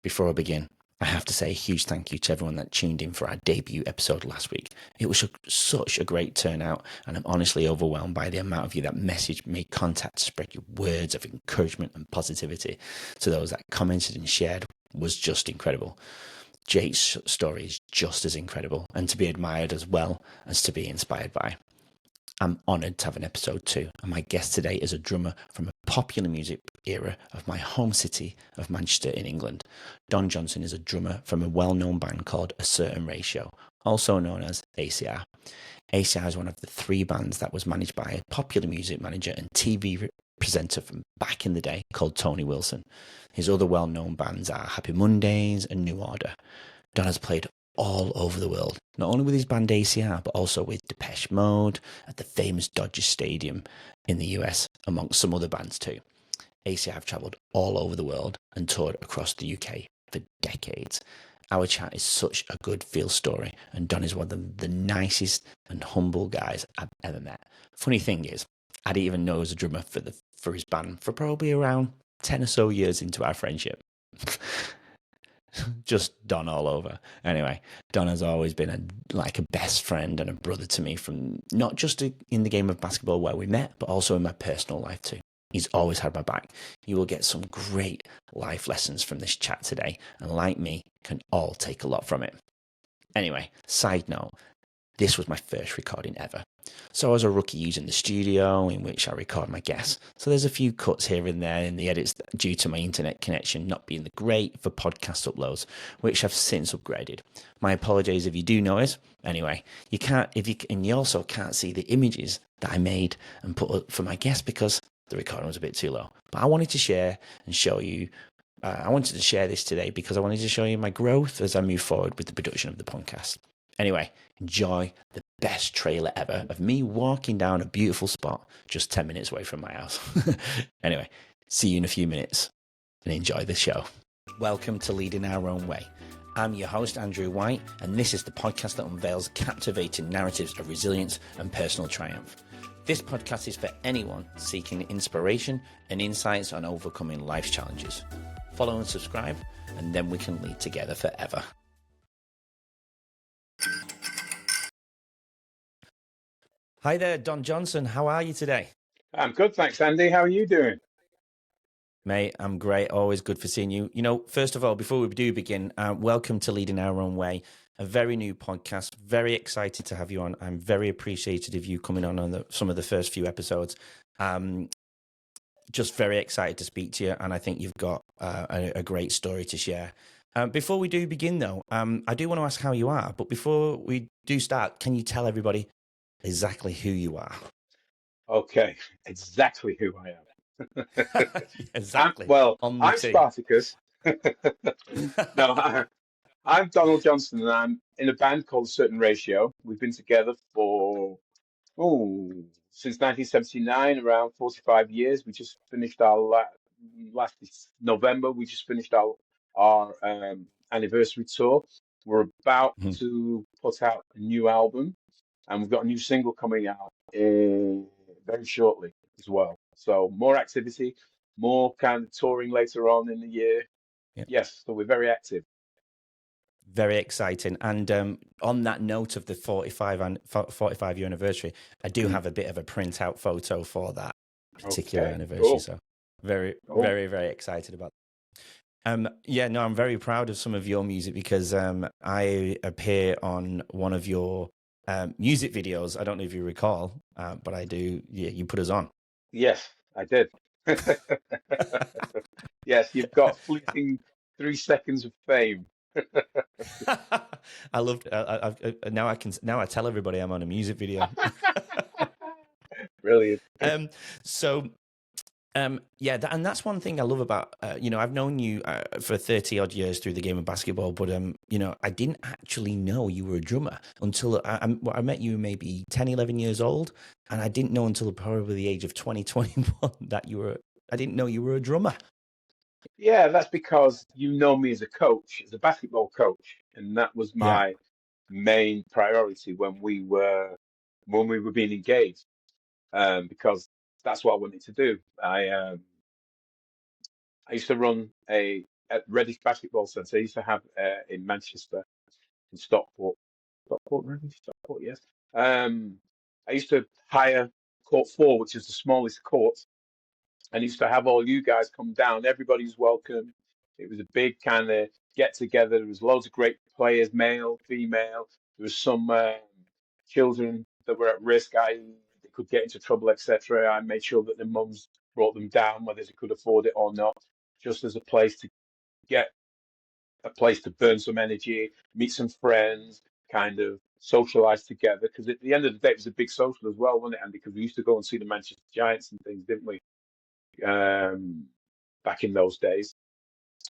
Before I begin, I have to say a huge thank you to everyone that tuned in for our debut episode last week. It was such a great turnout, and I'm honestly overwhelmed by the amount of you that messaged, made contact, spread your words of encouragement and positivity. To those that commented and shared was just incredible. Jake's story is just as incredible, and to be admired as well as to be inspired by. I'm honoured to have an episode 2, and my guest today is a drummer from a popular music era of my home city of Manchester in England. Don Johnson is a drummer from a well-known band called A Certain Ratio, also known as ACR. ACR is one of the 3 bands that was managed by a popular music manager and TV presenter from back in the day called Tony Wilson. His other well-known bands are Happy Mondays and New Order. Don has played all over the world, not only with his band ACR, but also with Depeche Mode at the famous Dodger Stadium in the US, amongst some other bands too. ACR have travelled all over the world and toured across the UK for decades. Our chat is such a good feel story, and Don is one of the nicest and humble guys I've ever met. Funny thing is, I didn't even know he was a drummer for his band for probably around 10 or so years into our friendship. Just Don all over. Anyway, Don has always been like a best friend and a brother to me, from not just in the game of basketball where we met, but also in my personal life too. He's always had my back. You will get some great life lessons from this chat today, and like me, can all take a lot from it. Anyway, side note, this was my first recording ever. So I was a rookie using the studio in which I record my guests. So there's a few cuts here and there in the edits due to my internet connection not being the great for podcast uploads, which I've since upgraded. My apologies if you do notice. Anyway, you also can't see the images that I made and put up for my guests because the recording was a bit too low. But I wanted to share and show you. I wanted to share this today because I wanted to show you my growth as I move forward with the production of the podcast. Anyway, enjoy the best trailer ever of me walking down a beautiful spot just 10 minutes away from my house. Anyway, see you in a few minutes and enjoy the show. Welcome to Leading Our Own Way. I'm your host, Andrew White, and this is the podcast that unveils captivating narratives of resilience and personal triumph. This podcast is for anyone seeking inspiration and insights on overcoming life's challenges. Follow and subscribe, and then we can lead together forever. Hi there, Don Johnson. How are you today? I'm good, thanks, Andy. How are you doing? Mate, I'm great. Always good for seeing you. You know, first of all, before we do begin, welcome to Leading Our Own Way, a very new podcast. Very excited to have you on. I'm very appreciative of you coming on some of the first few episodes. Just very excited to speak to you, and I think you've got a great story to share. Before we do begin, though, I do want to ask how you are. But before we do start, can you tell everybody exactly who you are? Okay, exactly who I am. Exactly. I'm Spartacus. No, I'm Donald Johnson, and I'm in a band called A Certain Ratio. We've been together for since 1979, around 45 years. We just finished our last November. We just finished our anniversary tour. We're about to put out a new album, and we've got a new single coming out very shortly as well. So more activity, more kind of touring later on in the year. Yep. Yes, so we're very active. Very exciting. And on that note of the 45 year anniversary, I do have a bit of a printout photo for that particular anniversary. Cool. So very, very excited about that. I'm very proud of some of your music because I appear on one of your music videos. I don't know if you recall, but I do. Yeah, you put us on. Yes, I did. Yes, you've got fleeting 3 seconds of fame. I loved. Now I tell everybody I'm on a music video. Brilliant. And that's one thing I love about, I've known you for 30 odd years through the game of basketball, but, I didn't actually know you were a drummer until I met you maybe 10, 11 years old. And I didn't know until probably the age of 20, 21 that I didn't know you were a drummer. Yeah, that's because you know me as a coach, as a basketball coach. And that was my main priority when we were being engaged, because that's what I wanted to do. I used to run a at Reading Basketball Centre. I used to have in Manchester, in Stockport, yes. I used to hire Court 4, which is the smallest court, and used to have all you guys come down. Everybody's welcome. It was a big kind of get together. There was loads of great players, male, female. There was some children that were at risk. They could get into trouble, etc. I made sure that their mums brought them down, whether they could afford it or not, just as a place to get a place to burn some energy, meet some friends, kind of socialize together. Because at the end of the day, it was a big social as well, wasn't it, Andy? Because we used to go and see the Manchester Giants and things, didn't we? Back in those days.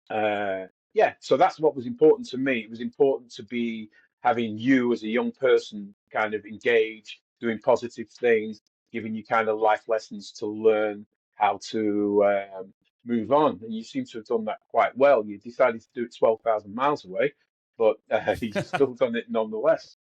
Yeah, so that's what was important to me. It was important to be having you as a young person kind of engage, doing positive things, giving you kind of life lessons to learn how to move on. And you seem to have done that quite well. You decided to do it 12,000 miles away, but you've still done it nonetheless.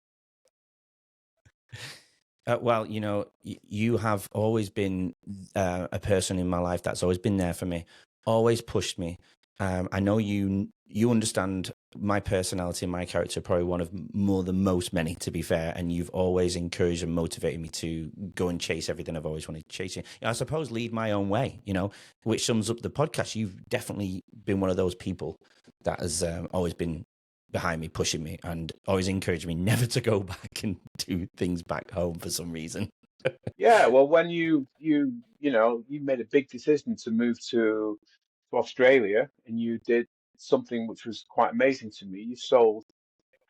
Well, you have always been a person in my life that's always been there for me, always pushed me. I know you understand my personality and my character, probably one of more than most many, to be fair. And you've always encouraged and motivated me to go and chase everything I've always wanted to chase. I suppose lead my own way, which sums up the podcast. You've definitely been one of those people that has always been behind me, pushing me, and always encouraging me never to go back and do things back home for some reason. Yeah, well, when you made a big decision to move to Australia, and you did something which was quite amazing to me. You sold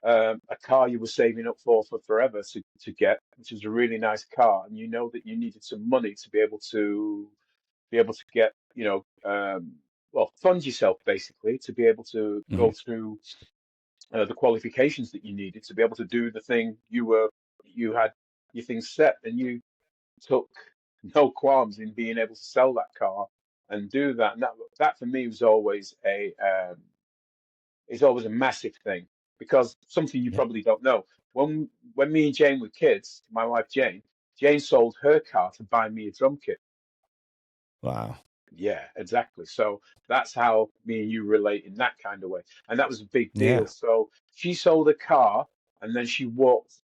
a car you were saving up for forever to get, which is a really nice car, and you know that you needed some money to be able to get, well, fund yourself basically to be able to go through the qualifications that you needed to be able to do the thing you had your things set, and you took no qualms in being able to sell that car and do that. And that for me was always a massive thing, because something you Yeah. probably don't know. When me and Jane were kids, my wife Jane sold her car to buy me a drum kit. Wow. Yeah, exactly. So that's how me and you relate in that kind of way. And that was a big deal. Yeah. So she sold a car, and then she walked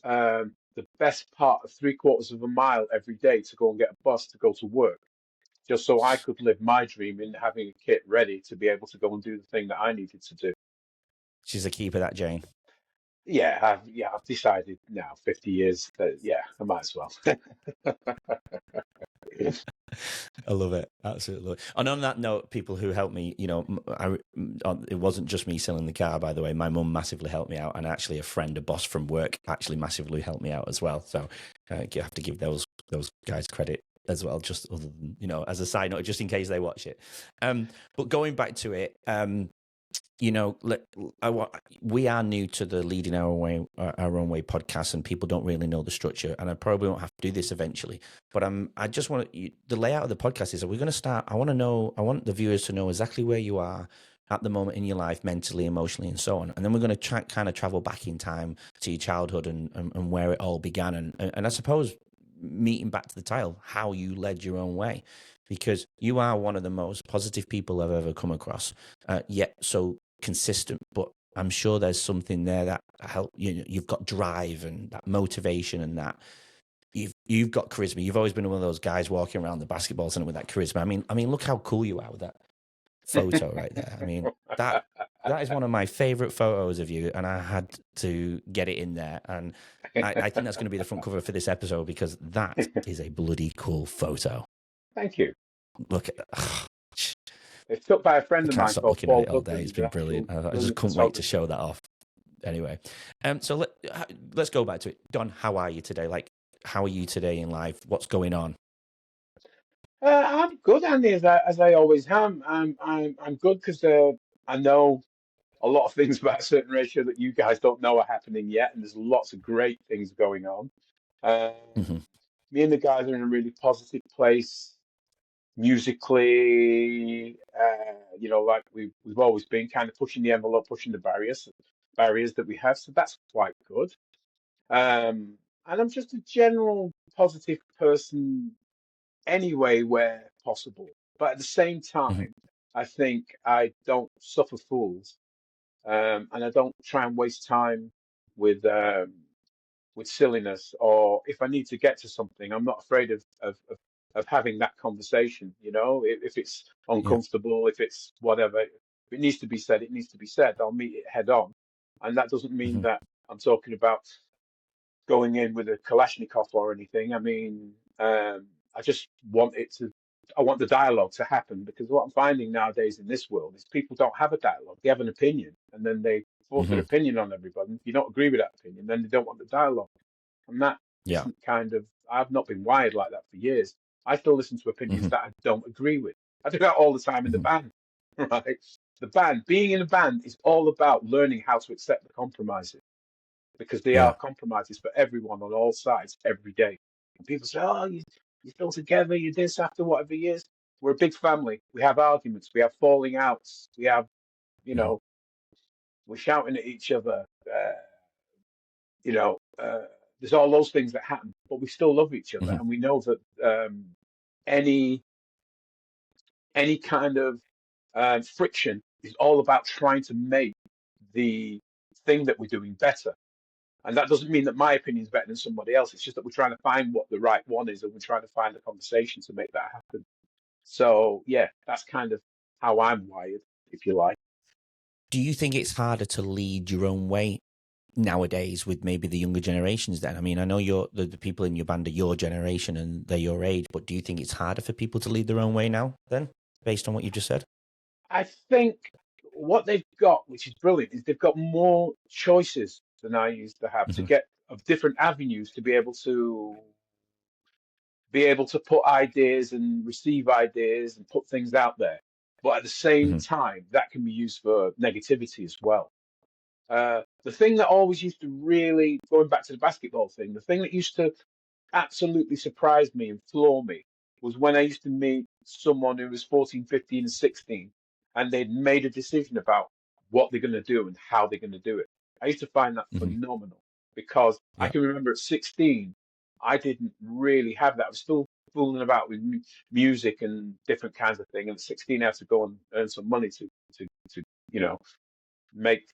the best part of 3/4 of a mile every day to go and get a bus to go to work, just so I could live my dream in having a kit ready to be able to go and do the thing that I needed to do. She's a keeper, that Jane. Yeah, I've decided now, 50 years, that I might as well. I love it. Absolutely love it. And on that note, people who helped me, it wasn't just me selling the car, by the way. My mum massively helped me out, and actually a friend, a boss from work, actually massively helped me out as well. So you have to give those guys credit as well, just other than, as a side note, just in case they watch it. But going back to it, we are new to the Leading Our Own Way podcast, and people don't really know the structure, and I probably won't have to do this eventually, but I just want the layout of the podcast is that we're going to start. I want the viewers to know exactly where you are at the moment in your life, mentally, emotionally, and so on, and then we're going to kind of travel back in time to your childhood and where it all began, and I suppose meeting back to the title, how you led your own way, because you are one of the most positive people I've ever come across, yet so consistent. But I'm sure there's something there that help you've got drive and that motivation, and that you've got charisma. You've always been one of those guys walking around the basketball center with that charisma. I mean, look how cool you are with that photo right there. I mean, that is one of my favorite photos of you, and I had to get it in there. And I think that's going to be the front cover for this episode, because that is a bloody cool photo. Thank you. Look at that. It's took by a friend of mine Stop called looking Paul at it all Douglas. day. It's been brilliant. I just couldn't wait to show that off. Anyway, so let's go back to it. Don, how are you today? Like, how are you today in life? What's going on? I'm good, Andy, as I always am. I'm good because I know a lot of things about a certain ratio that you guys don't know are happening yet, and there's lots of great things going on. Me and the guys are in a really positive place musically. Like we've always been, kind of pushing the envelope, pushing the barriers that we have. So that's quite good. And I'm just a general positive person anyway, where possible. But at the same time, I think I don't suffer fools, and I don't try and waste time with silliness. Or if I need to get to something, I'm not afraid of having that conversation. You know, if it's Yeah. uncomfortable, if it's whatever, if it needs to be said, it needs to be said. I'll meet it head on, and that doesn't mean Hmm. that I'm talking about going in with a Kalashnikov or anything. I mean, I just want it to. I want the dialogue to happen, because what I'm finding nowadays in this world is people don't have a dialogue. They have an opinion, and then they force their Hmm. opinion on everybody. If you don't agree with that opinion, then they don't want the dialogue. And that Yeah. isn't kind of, I've not been wired like that for years. I still listen to opinions Hmm. that I don't agree with. I do that all the time in the Hmm. band, right? The band, being in a band is all about learning how to accept the compromises, because they are Yeah. compromises for everyone on all sides every day. And people say, oh, you're still together, you this after whatever years. We're a big family. We have arguments, we have falling outs, we have, you Hmm. know, we're shouting at each other. You know, there's all those things that happen, but we still love each other, Hmm. and we know that any kind of friction is all about trying to make the thing that we're doing better. And that doesn't mean that my opinion is better than somebody else. It's just that we're trying to find what the right one is, and we're trying to find the conversation to make that happen. So yeah, that's kind of how I'm wired, if you like. Do you think it's harder to lead your own way nowadays with maybe the younger generations then? I mean, I know the people in your band are your generation and they're your age, but do you think it's harder for people to lead their own way now then, based on what you just said? I think what they've got, which is brilliant, is they've got more choices than I used to have, to Hmm. get of different avenues to be able to put ideas and receive ideas and put things out there. But at the same Hmm. time, that can be used for negativity as well. The thing that always used to really, going back to the basketball thing, the thing that used to absolutely surprised me and floor me was when I used to meet someone who was 14, 15, and 16, and they'd made a decision about what they're going to do and how they're going to do it. I used to find that Hmm. phenomenal, because I Yeah. can remember at 16, I didn't really have that. I was still fooling about with music and different kinds of things. And at 16, I had to go and earn some money to you know, make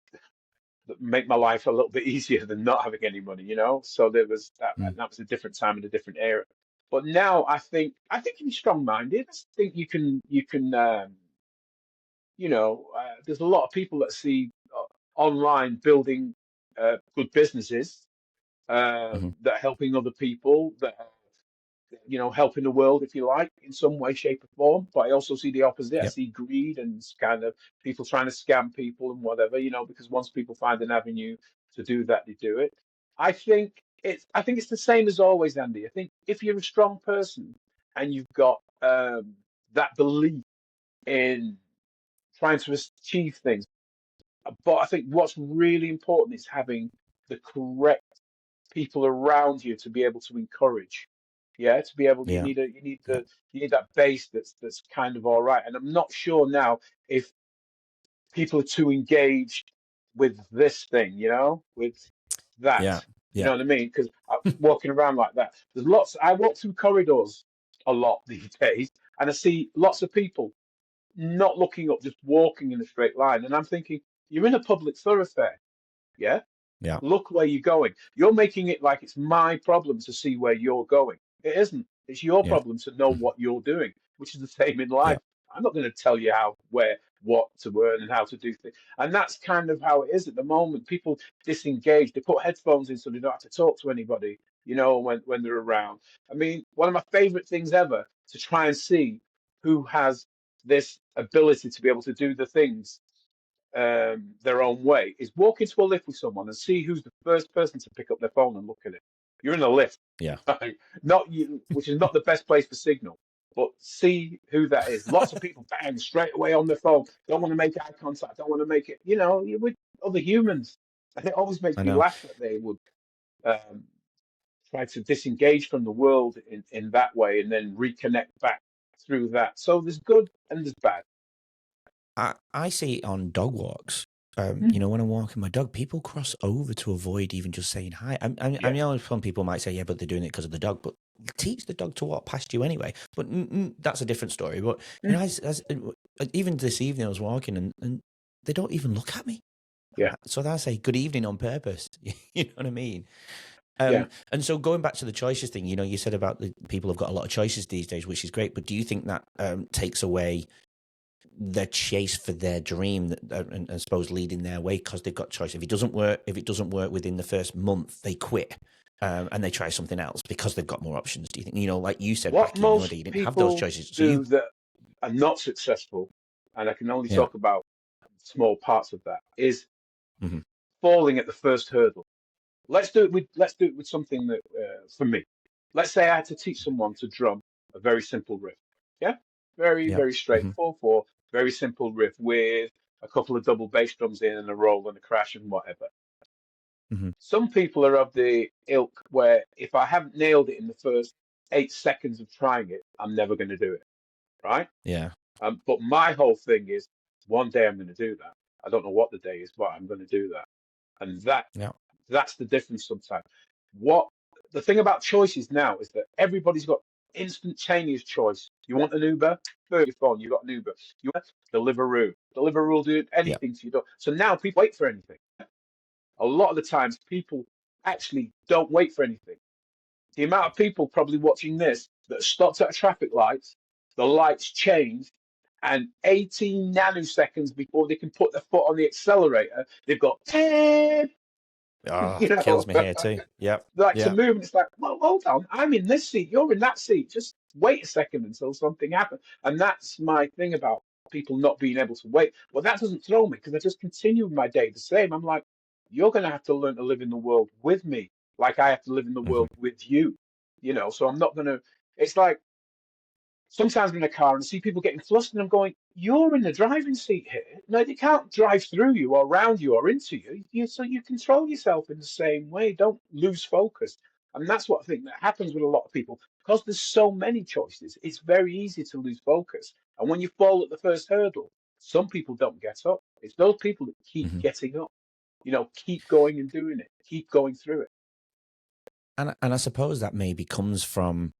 my life a little bit easier than not having any money, you know. So there was that, Mm. and that was a different time and a different era. But now I think you're strong-minded. I think there's a lot of people that see online building good businesses Hmm. that are helping other people, that are, helping the world, if you like, in some way, shape, or form. But I also see the opposite. I Yep. see greed and kind of people trying to scam people and whatever, because once people find an avenue to do that, they do it. I think it's the same as always, Andy. I think if you're a strong person and you've got that belief in trying to achieve things, but I think what's really important is having the correct people around you to be able to encourage. Yeah, to be able, you Yeah. need a you need Yeah. the you need that base that's kind of all right. And I'm not sure now if people are too engaged with this thing, with that. Yeah. You know Yeah. what I mean? Because walking around like that, there's lots. I walk through corridors a lot these days, and I see lots of people not looking up, just walking in a straight line. And I'm thinking, you're in a public thoroughfare, yeah? Yeah. Look where you're going. You're making it like it's my problem to see where you're going. It isn't. It's your Yeah. problem to know Mhm. what you're doing, which is the same in Yeah. life. I'm not going to tell you how, where, what to earn and how to do things. And that's kind of how it is at the moment. People disengage. They put headphones in so they don't have to talk to anybody, when they're around. I mean, one of my favorite things ever to try and see who has this ability to be able to do the things their own way is walk into a lift with someone and see who's the first person to pick up their phone and look at it. You're in a lift, Yeah. not you, which is not the best place for signal. But see who that is. Lots of people bang straight away on their phone. Don't want to make eye contact. Don't want to make it. You're with other humans, and it always makes I me know. laugh that they would um, try to disengage from the world in that way and then reconnect back through that. So there's good and there's bad. I see it on dog walks. Mm. When I'm walking my dog, people cross over to avoid even just saying hi. I Yeah. know some people might say, yeah, but they're doing it because of the dog, but teach the dog to walk past you anyway. But that's a different story. But, Mm. as even this evening I was walking and they don't even look at me. Yeah, So I say good evening on purpose. You know what I mean? yeah. And so going back to the choices thing, you said about the people have got a lot of choices these days, which is great. But do you think that takes away their chase for their dream, and I suppose leading their way because they've got choice? If it doesn't work within the first month, they quit. And they try something else because they've got more options. Do you think, like you said What back in your most day, you didn't have those people choices. So do that are not successful, and I can only yeah. talk about small parts of that, is Hmm. falling at the first hurdle. Let's do it with something that for me. Let's say I had to teach someone to drum a very simple riff. Yeah, very Yeah. very Hmm. straightforward, for very simple riff with a couple of double bass drums in and a roll and a crash and whatever. Hmm. Some people are of the ilk where if I haven't nailed it in the first 8 seconds of trying it, I'm never going to do it. Right? Yeah. But my whole thing is one day I'm going to do that. I don't know what the day is, but I'm going to do that. And Yeah. that's the difference sometimes. What the thing about choices now is that everybody's got instantaneous choice. You want an Uber? Your phone, you got an Uber. You want Deliveroo. Deliveroo will do Yeah. anything to you. So now people wait for anything. A lot of the times people actually don't wait for anything. The amount of people probably watching this that stopped at a traffic light, the lights changed, and 18 nanoseconds before they can put their foot on the accelerator, they've got, Oh, you know, kills me here too. Yeah. like to Yeah. move. And it's like, well, hold on, I'm in this seat, you're in that seat. Just wait a second until something happens. And that's my thing about people not being able to wait. Well, that doesn't throw me because I just continue my day the same. I'm like, you're going to have to learn to live in the world with me, like I have to live in the Hmm. world with you. So I'm not going to. It's like sometimes I'm in a car and see people getting flustered, and I'm going, you're in the driving seat here. No, they can't drive through you or around you or into you. So you control yourself in the same way. Don't lose focus. And that's what I think that happens with a lot of people. Because there's so many choices, it's very easy to lose focus. And when you fall at the first hurdle, some people don't get up. It's those people that keep Hmm. getting up, keep going and doing it, keep going through it. And I suppose that maybe comes from.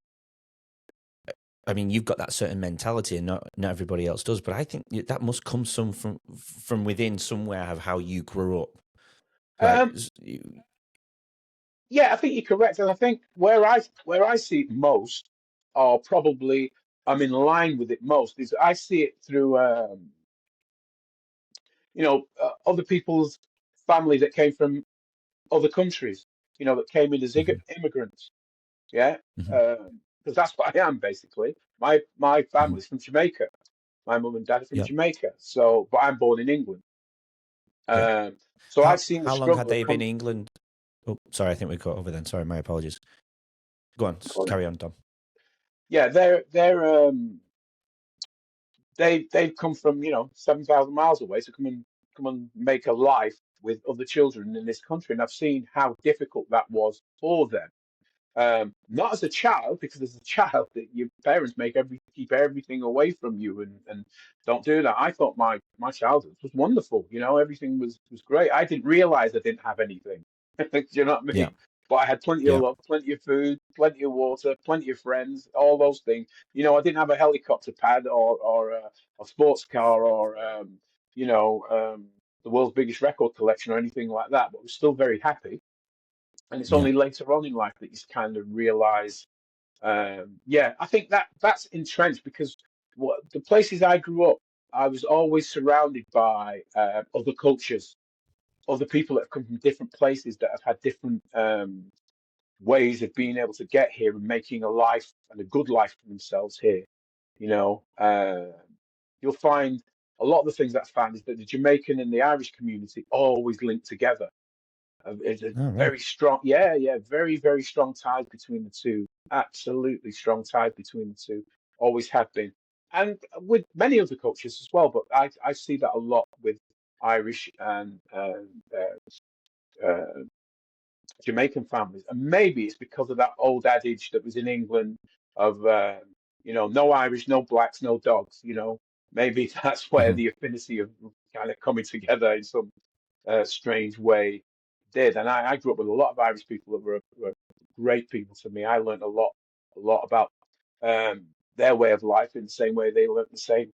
I mean, you've got that certain mentality, and not everybody else does. But I think that must come from within somewhere of how you grew up. Like, Um, Yeah, I think you're correct, and I think where I see it most, or probably I'm in line with it most, is I see it through other people's family that came from other countries, that came in as hmm. immigrants. Yeah, Hmm. because that's what I am basically. My Hmm. family's from Jamaica. My mum and dad are from Yeah. Jamaica. So, but I'm born in England. Yeah. Um, so I've How seen the how long had struggle of they been come. in England? Oh, sorry, I think we got over then. Sorry, my apologies. Go on, carry on, Dom. Yeah, they've come from 7,000 miles away to come and make a life with other children in this country, and I've seen how difficult that was for them. Not as a child, because as a child, that your parents keep everything away from you and don't do that. I thought my childhood was wonderful. Everything was great. I didn't realize I didn't have anything. Do you know what I Yeah. mean? But I had plenty of Yeah. love, plenty of food, plenty of water, plenty of friends, all those things. I didn't have a helicopter pad or a sports car or the world's biggest record collection or anything like that. But I was still very happy. And it's Yeah. only later on in life that you kind of realize, yeah, I think that's entrenched because the places I grew up, I was always surrounded by other cultures, other people that have come from different places that have had different ways of being able to get here and making a life and a good life for themselves here. You know, you'll find a lot of the things that's found is that the Jamaican and the Irish community always link together. It's a Oh, right. very strong, yeah, yeah, very, very strong ties between the two. Absolutely strong ties between the two. Always have been. And with many other cultures as well, but I see that a lot with Irish and uh, Jamaican families. And maybe it's because of that old adage that was in England of, no Irish, no blacks, no dogs. Maybe that's where Hmm. the affinity of kind of coming together in some strange way did. And I grew up with a lot of Irish people that were great people to me. I learned a lot about their way of life in the same way they learned the same.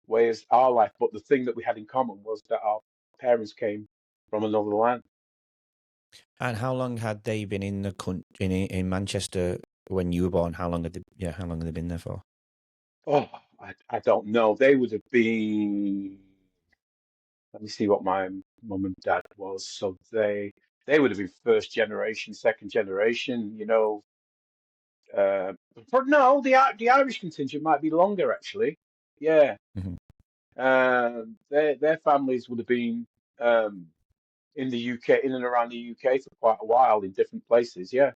way as our life. But the thing that we had in common was that our parents came from another land. And how long had they been in the in Manchester when you were born? How long had how long had they been there for? Oh, I don't know. They would have been. Let me see what my mum and dad was. So they would have been first generation, second generation. You know, but no, the Irish contingent might be longer actually. Yeah, Hmm. their families would have been in the UK, in and around the UK for quite a while in different places. Yeah,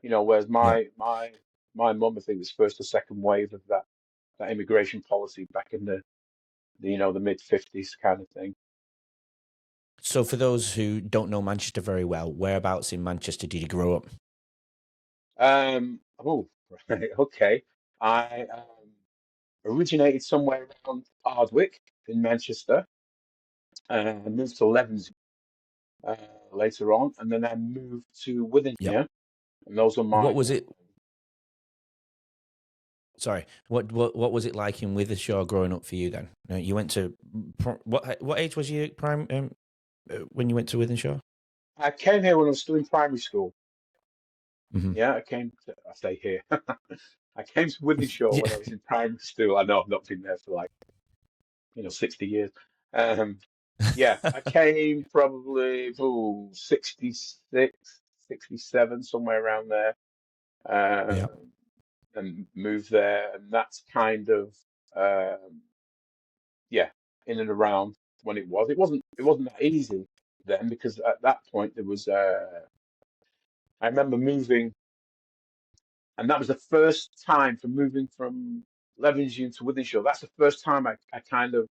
you know, whereas Yeah. my mum, I think, was first or second wave of that immigration policy back in the you know the mid 50s kind of thing. So for those who don't know Manchester very well, whereabouts in Manchester did you grow up? Oh, right, okay. I originated somewhere around Ardwick in Manchester, and moved to Levens uh, later on, and then I moved to Yep. Withensmere, and those are What my. was it? Sorry. What was it like in Withershore growing up for you then? You went to what age was you prime when you went to Withenshaw? I came here when I was still in primary school. Hmm. Yeah, I say here. I came to Wythenshawe when Yeah. I was in primary school. I know I've not been there for like, 60 years. Um, yeah, I came probably 66, 67, somewhere around there, Yeah. and moved there. And that's kind of, um, yeah, in and around when it was. It wasn't that easy then because at that point there was, I remember moving. And that was the first time from moving from Levenshulme to Wythenshawe. That's the first time I kind of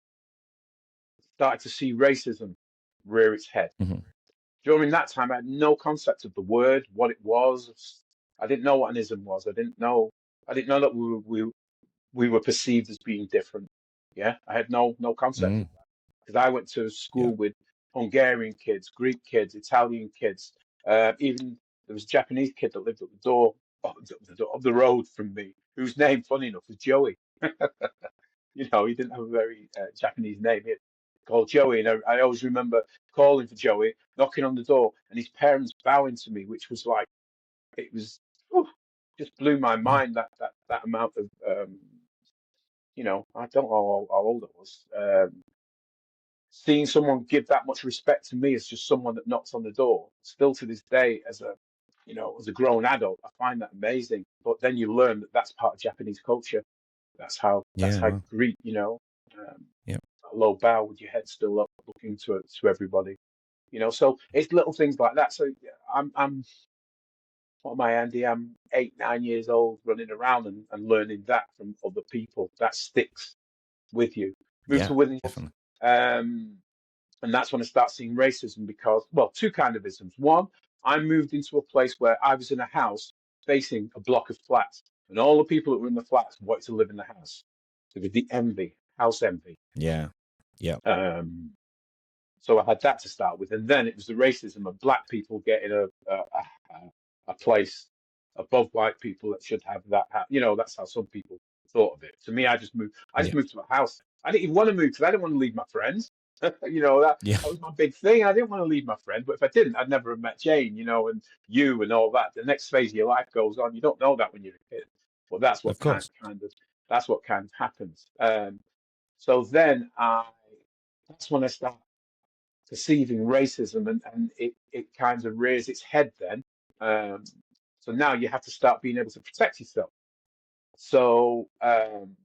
started to see racism rear its head. Hmm. During that time, I had no concept of the word, what it was. I didn't know what an ism was. I didn't know that we were perceived as being different. Yeah, I had no concept Mm. of that because I went to Yeah. school with Hungarian kids, Greek kids, Italian kids. Even there was a Japanese kid that lived at the door of the road from me, whose name, funny enough, was Joey. He didn't have a very Japanese name. He called Joey, and I always remember calling for Joey, knocking on the door, and his parents bowing to me, which was like it was whew, just blew my Yeah. mind that amount of I don't know how old I was. Seeing someone give that much respect to me as just someone that knocks on the door, still to this day, as a grown adult, I find that amazing. But then you learn that that's part of Japanese culture. That's Yeah. how Well. you greet, um, Yeah. a low bow with your head still up, looking to everybody. So it's little things like that. So yeah, I'm what am I, Andy? I'm 8, 9 years old, running around and learning that from other people. That sticks with you. Moved to Yeah. Withings, Definitely. um, and that's when I start seeing racism because, well, two kind of isms. One, I moved into a place where I was in a house facing a block of flats, and all the people that were in the flats wanted to live in the house. There was the envy, house envy. Yeah. Yeah. Um, so I had that to start with, and then it was the racism of black people getting a place above white people that should have that. That's how some people thought of it. To me, I just moved. I just Yeah. moved to a house. I didn't even want to move because I didn't want to leave my friends. Yeah. That was my big thing. I didn't want to leave my friend, but if I didn't, I'd never have met Jane. And you and all that. The next phase of your life goes on. You don't know that when you're a kid, but that's what Of course. kind of happens. So then that's when I start perceiving racism, and it kind of rears its head then. Um, so now you have to start being able to protect yourself. So, and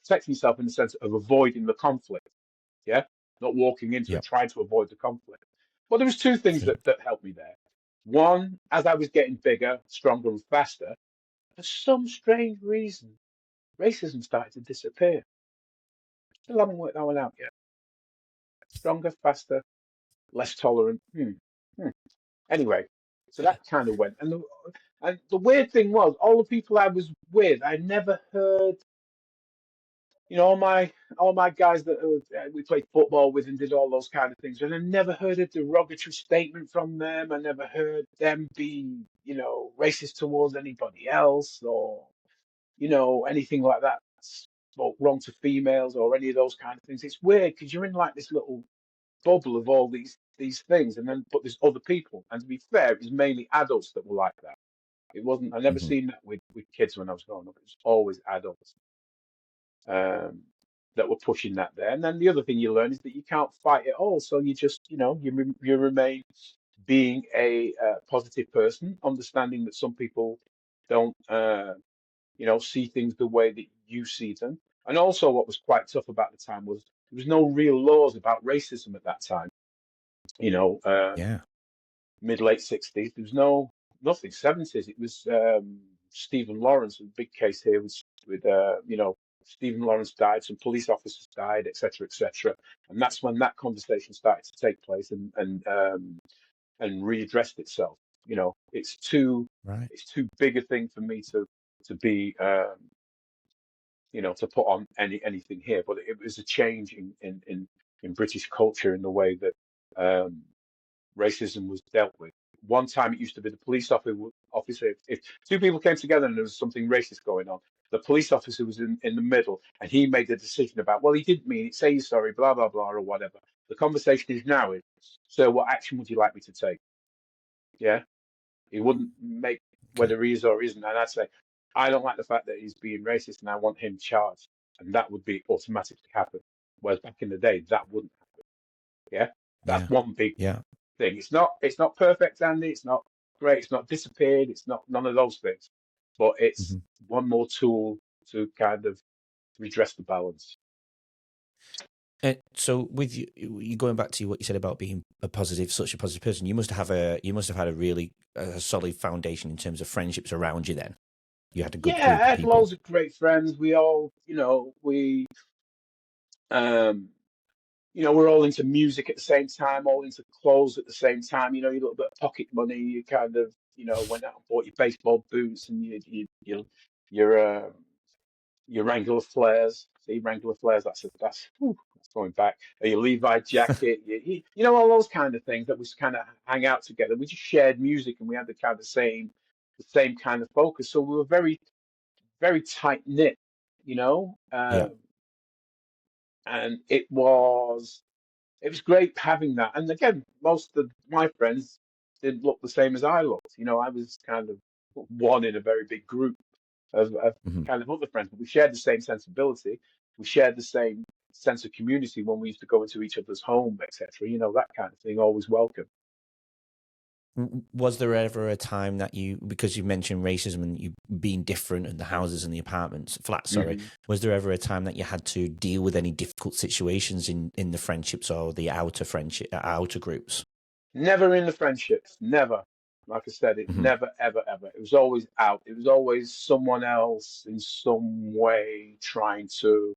protecting yourself in the sense of avoiding the conflict, yeah, not walking into Yeah. it, trying to avoid the conflict. Well, there was two things Yeah. that helped me there. One, as I was getting bigger, stronger, and faster, for some strange reason, racism started to disappear. Still haven't worked that one out yet. Stronger, faster, less tolerant. Hmm. Anyway, so that kind of went. And the weird thing was, all the people I was with, I never heard, all my guys that we played football with and did all those kind of things, and I never heard a derogatory statement from them. I never heard them be, racist towards anybody else or, anything like that. spoke wrong to females or any of those kind of things. It's weird because you're in like this little bubble of all these things, and then but there's other people. And to be fair, it was mainly adults that were like that. It wasn't. I never Hmm. seen that with kids when I was growing up. It was always adults um, that were pushing that there. And then the other thing you learn is that you can't fight it all. So you just, you remain being a positive person, understanding that some people don't, see things the way that you see them. And also, what was quite tough about the time was there was no real laws about racism at that time. You know, Yeah. mid late 60s. There was nothing. 70s. It was Stephen Lawrence. A big case here was with Stephen Lawrence died. Some police officers died, etc., etc. And that's when that conversation started to take place and readdressed itself. It's too Right. it's too big a thing for me to be to put on anything here. But it was a change in British culture in the way that racism was dealt with. One time it used to be the police officer, if two people came together and there was something racist going on, the police officer was in the middle and he made the decision about, well, he didn't mean it, say you're sorry, blah, blah, blah, or whatever. The conversation is now so what action would you like me to take? Yeah. He wouldn't make Okay. whether he is or isn't. And I'd say, I don't like the fact that he's being racist and I want him charged. And that would be automatically happen. Whereas back in the day, that wouldn't happen. Yeah. That's Yeah. one big Yeah. thing. It's not perfect, Andy. It's not great. It's not disappeared. It's not none of those things. But it's Hmm. one more tool to kind of redress the balance. So with you going back to what you said about being such a positive person, you must have had a really solid foundation in terms of friendships around you. Then you had a good Yeah, group I of had people. loads of great friends. We all, um, we're all into music at the same time, all into clothes at the same time. You little bit of pocket money. You kind of, went out and bought your baseball boots and your your Wrangler flares. See, Wrangler flares. That's going back. Your Levi jacket. All those kind of things that we kind of hang out together. We just shared music and we had the same kind of focus. So we were very, very tight knit. You know, Yeah. and it was great having that. And again, most of my friends didn't look the same as I looked. I was kind of one in a very big group of Hmm. kind of other friends, but we shared the same sensibility. We shared the same sense of community when we used to go into each other's home, etc. That kind of thing, always welcome. Was there ever a time that because you mentioned racism and you being different and the houses and the flats, sorry, Hmm. was there ever a time that you had to deal with any difficult situations in the friendships or the outer groups? Never in the friendships, never. Like I said, it Hmm. never, ever, ever. It was always out. It was always someone else in some way trying to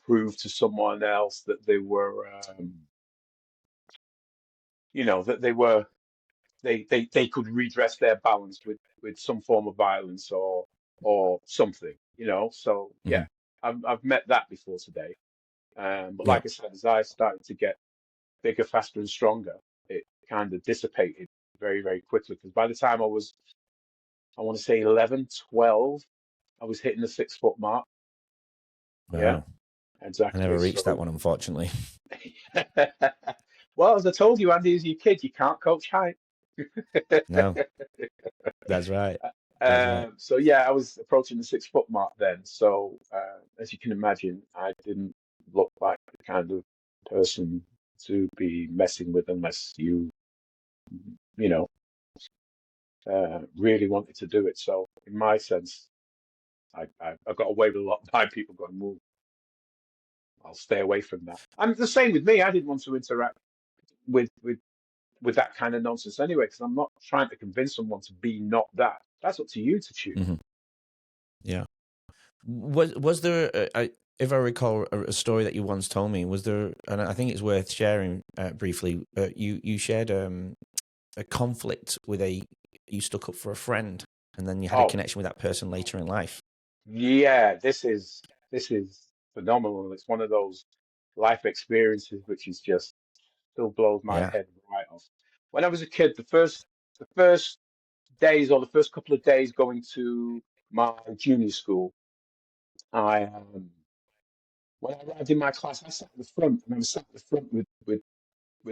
prove to someone else that they were, that they could redress their balance with some form of violence or something. So Hmm. yeah, I've met that before today. But Yeah. like I said, as I started to get bigger, faster, and stronger, it kind of dissipated very, very quickly. Because by the time I want to say 11, 12, I was hitting the 6 foot mark. Yeah, Wow. I exactly. never reached that So, one, unfortunately. well, as I told you, Andy, as your kid, you can't coach height. No, that's right. That's right. So yeah, I was approaching the 6 foot mark then. So as you can imagine, I didn't look like the kind of person to be messing with unless you know, really wanted to do it. So in my sense, I got away with a lot by people going, well, I'll stay away from that. And the same with me. I didn't want to interact with with with that kind of nonsense anyway, because I'm not trying to convince someone to be not that. That's up to you to choose. Hmm. Yeah. Was there, if I recall a story that you once told me, was there, and I think it's worth sharing briefly, you shared a conflict you stuck up for a friend and then you had a Oh, connection with that person later in life. yeah, this is phenomenal. It's one of those life experiences which is just still blows my Yeah. head right off. When I was a kid, the first days or the first couple of days going to my junior school, I when I arrived in my class, I sat at the front, and I was sat at the front with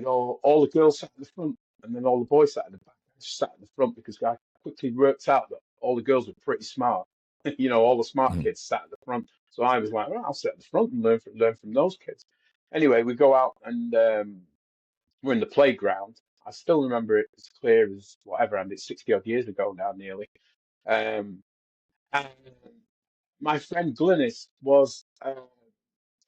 all the girls sat at the front, and then all the boys sat at the back. I just sat at the front because I quickly worked out that all the girls were pretty smart. All the smart Mm. kids sat at the front. So I was like, well, I'll sit at the front and learn from those kids. Anyway, we go out and we're in the playground. I still remember it as clear as whatever, and it's 60 odd years ago now, nearly. Um, and my friend Glynis was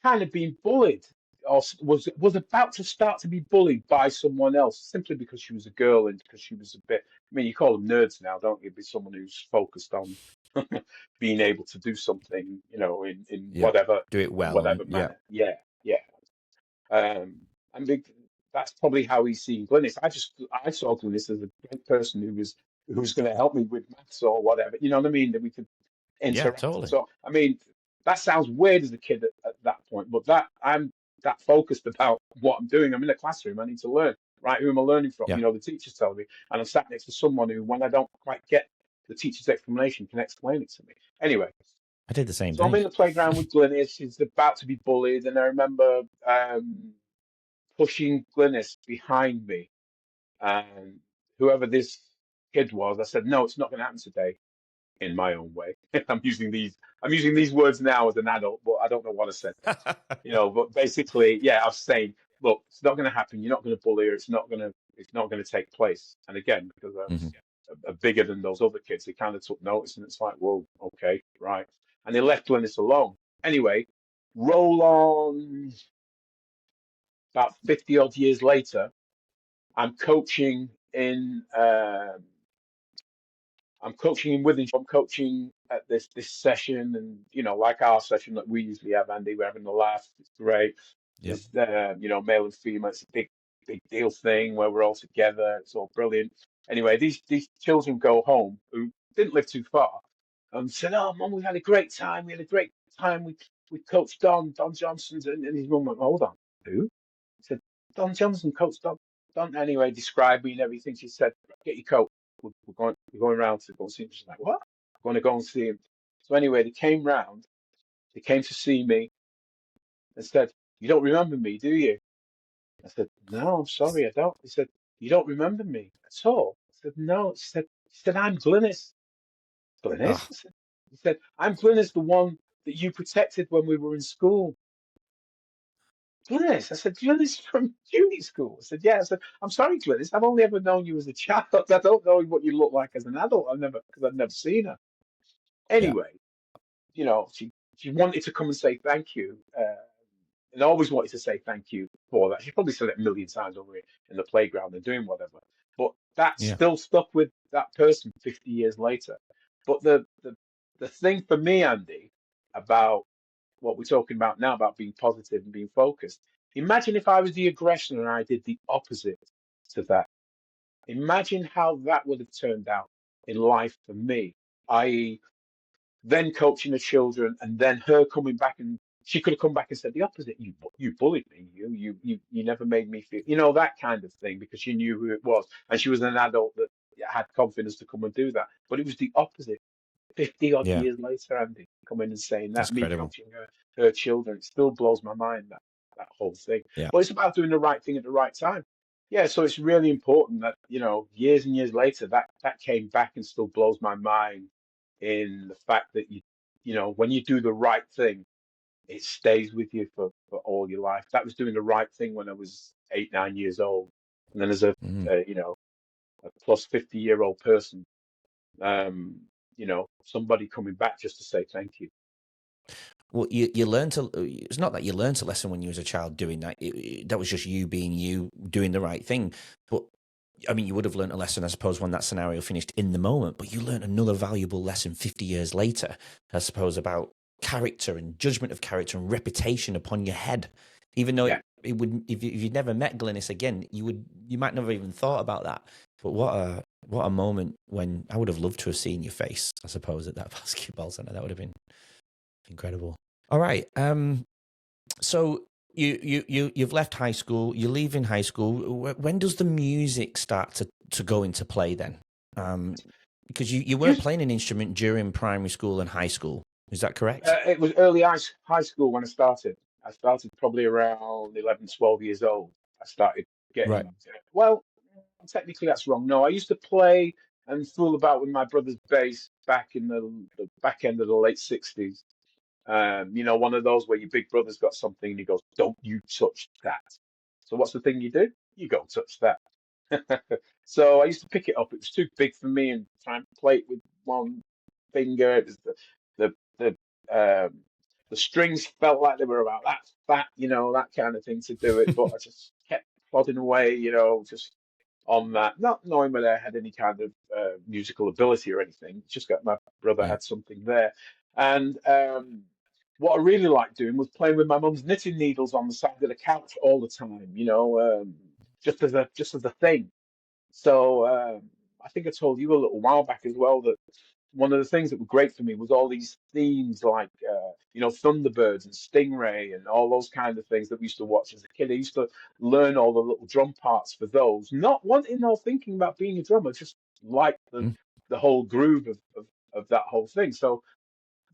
kind of being bullied, or was about to start to be bullied by someone else, simply because she was a girl and because she was a bit. I mean, you call them nerds now, don't you? Be someone who's focused on being able to do something, in Yeah. whatever Do it well. whatever And yeah. manner. Yeah, yeah. And that's probably how he's seen Glynis. I saw Glynis as a great person who's going to help me with maths or whatever. You know what I mean? That we could Yeah, interact. totally. So I mean, that sounds weird as a kid at that point, but I'm that focused about what I'm doing. I'm in a classroom. I need to learn. Right? Who am I learning from? Yeah. The teacher's telling me, and I'm sat next to someone who, when I don't quite get the teacher's explanation, can explain it to me. Anyway, I did the same so I'm thing. in the playground with Glynis. She's about to be bullied, and I remember pushing Glynis behind me. And whoever this kid was, I said, "No, it's not going to happen today." In my own way, I'm using these words now as an adult, but I don't know what I said then. But basically, yeah, I was saying, look, it's not going to happen. You're not going to bully her. It's not going to take place. And again, because I was bigger than those other kids, they kind of took notice, and it's like, whoa, okay, right. And they left Glynis alone. Anyway, roll on about 50 odd years later, I'm coaching in Withenshaw. I'm coaching at this session, and like our session that we usually have, Andy, we're having a laugh. It's great. Yep. There's male and female. It's a big deal thing where we're all together. It's all brilliant. Anyway, these children go home who didn't live too far and said, "Oh, Mum, we had a great time. We had a great time. We coached Don Johnson," and his mum went, "Hold on, who?" He said, "Don Johnson coached Don." Anyway, described me and everything. She said, "Get your coat. We're going around to go and see him." She's like, "What? I'm going to go and see him." So anyway, they came round. They came to see me and said, "You don't remember me, do you?" I said, "No, I'm sorry, I don't." He said, "You don't remember me at all?" I said, "No." He said, "I'm Glynis." Glynis? Oh, He said, "I'm Glynis, the one that you protected when we were in school." Glynis. I said, "Glynis from uni school." I said, "Yeah." I said, "I'm sorry, Glynis. I've only ever known you as a child. I don't know what you look like as an adult. Because I've never seen her." yeah. Anyway, she wanted to come and say thank you, and always wanted to say thank you for that. She probably said it a million times over in the playground and doing whatever. But that Yeah. still stuck with that person 50 years later. But the thing for me, Andy, about what we're talking about now, about being positive and being focused. Imagine if I was the aggressor and I did the opposite to that. Imagine how that would have turned out in life for me, i.e., then coaching the children, and then her coming back, and she could have come back and said the opposite. You bullied me. You never made me feel, that kind of thing, because she knew who it was, and she was an adult that had confidence to come and do that. But it was the opposite. 50 odd Yeah. years later, Andy, coming and saying That's that, me incredible. coaching her children, it still blows my mind, that whole thing. Yeah. But it's about doing the right thing at the right time. Yeah, so it's really important that, years and years later, that came back and still blows my mind, in the fact that when you do the right thing, it stays with you for all your life. That was doing the right thing when I was 8, 9 years old. And then as a, Mhm. a plus 50-year-old person, somebody coming back just to say thank you. Well, you learn to. It's not that you learned a lesson when you was a child doing that. That was just you being you, doing the right thing. But I mean, you would have learned a lesson, I suppose, when that scenario finished in the moment. But you learned another valuable lesson 50 years later, I suppose, about character and judgment of character and reputation upon your head. Even though Yeah. it would, if you'd never met Glynis again, you might never even thought about that. But what a moment when I would have loved to have seen your face, I suppose, at that basketball center. That would have been incredible. All right. So you've left high school. You're leaving high school. When does the music start to go into play then? Because you weren't playing an instrument during primary school and high school. Is that correct? It was early high school when I started. I started probably around 11, 12 years old. I started Right. getting, well, technically that's wrong. No, I used to play and fool about with my brother's bass back in the back end of the late 60s. One of those where your big brother's got something and he goes, "Don't you touch that." So what's the thing you do? You go touch that. So I used to pick it up. It was too big for me and trying to play it with one finger. It was the the um, the strings felt like they were about that fat, that kind of thing to do it. But I just kept plodding away, just on that, not knowing whether I had any kind of musical ability or anything. Just got my brother Yeah. had something there, and what I really liked doing was playing with my mum's knitting needles on the side of the couch all the time. Just as a thing. So I think I told you a little while back as well that one of the things that were great for me was all these themes like Thunderbirds and Stingray and all those kind of things that we used to watch as a kid. I used to learn all the little drum parts for those, not wanting or thinking about being a drummer, just like Mm. the whole groove of that whole thing. So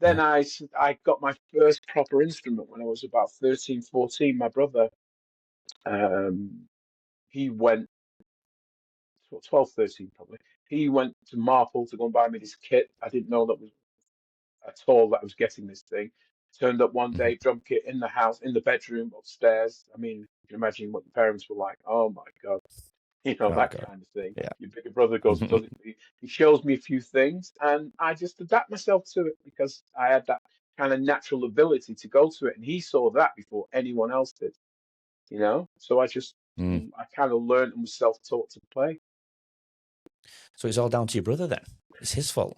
Yeah. then I got my first proper instrument when I was about 13, 14. My brother, um, he went 12, 13 probably. He went to Marple to go and buy me this kit. I didn't know that was at all that I was getting this thing. Turned up one Mhm. day, drum kit in the house, in the bedroom upstairs. I mean, you can imagine what the parents were like. Oh my God, Oh that God. kind of thing. Yeah. Your bigger brother goes and does it. He shows me a few things, and I just adapt myself to it because I had that kind of natural ability to go to it, and he saw that before anyone else did. So Mm. I kind of learned and was self-taught to play. So it's all down to your brother then. It's his fault.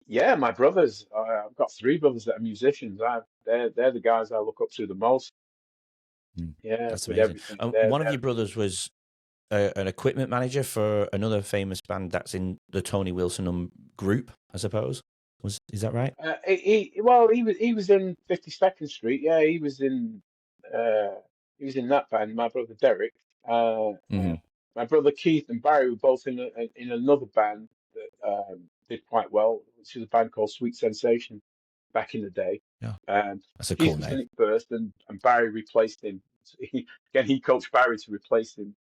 Yeah, my brothers. I've got three brothers that are musicians. They're the guys I look up to the most. Mm. Yeah, That's with amazing. everything. And They're one of they're your brothers was an equipment manager for another famous band that's in the Tony Wilson group, I suppose. Is that right? he was in 52nd Street. Yeah, uh he was in that band. My brother Derek. Hmm. My brother Keith and Barry were both in another band that did quite well, which is a band called Sweet Sensation back in the day. Yeah, Um, that's a cool Keith was in name. it first, and Barry replaced him. He coached Barry to replace him,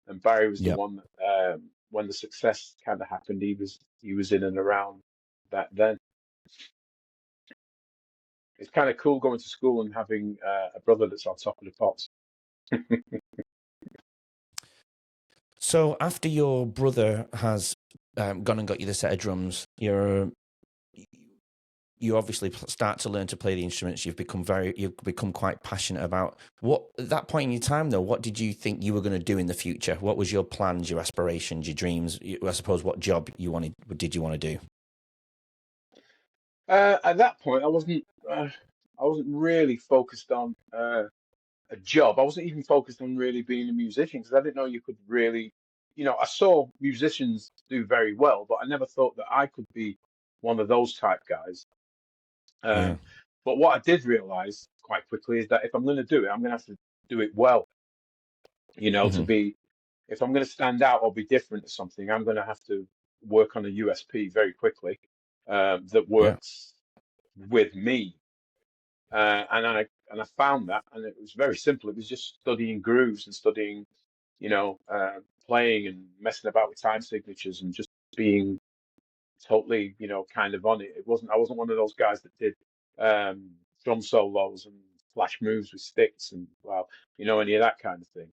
and Barry was the Yep. one that when the success kind of happened, he was in and around that then. It's kind of cool going to school and having a brother that's on top of the pops. So after your brother has gone and got you the set of drums, you obviously start to learn to play the instruments. You've become quite passionate about what at that point in your time though. What did you think you were going to do in the future? What was your plans, your aspirations, your dreams? I suppose what job did you want to do? At that point, I wasn't really focused on a job. I wasn't even focused on really being a musician because I didn't know you could really, I saw musicians do very well, but I never thought that I could be one of those type guys. Yeah. Um, but what I did realize quite quickly is that if I'm going to do it, I'm going to have to do it well. To Hmm. be, if I'm going to stand out or be different to something, I'm going to have to work on a USP very quickly that Yeah. works with me. And I found that, and it was very simple. It was just studying grooves and studying, playing and messing about with time signatures and just being totally, kind of on it. I wasn't one of those guys that did drum solos and flash moves with sticks and well, any of that kind of thing.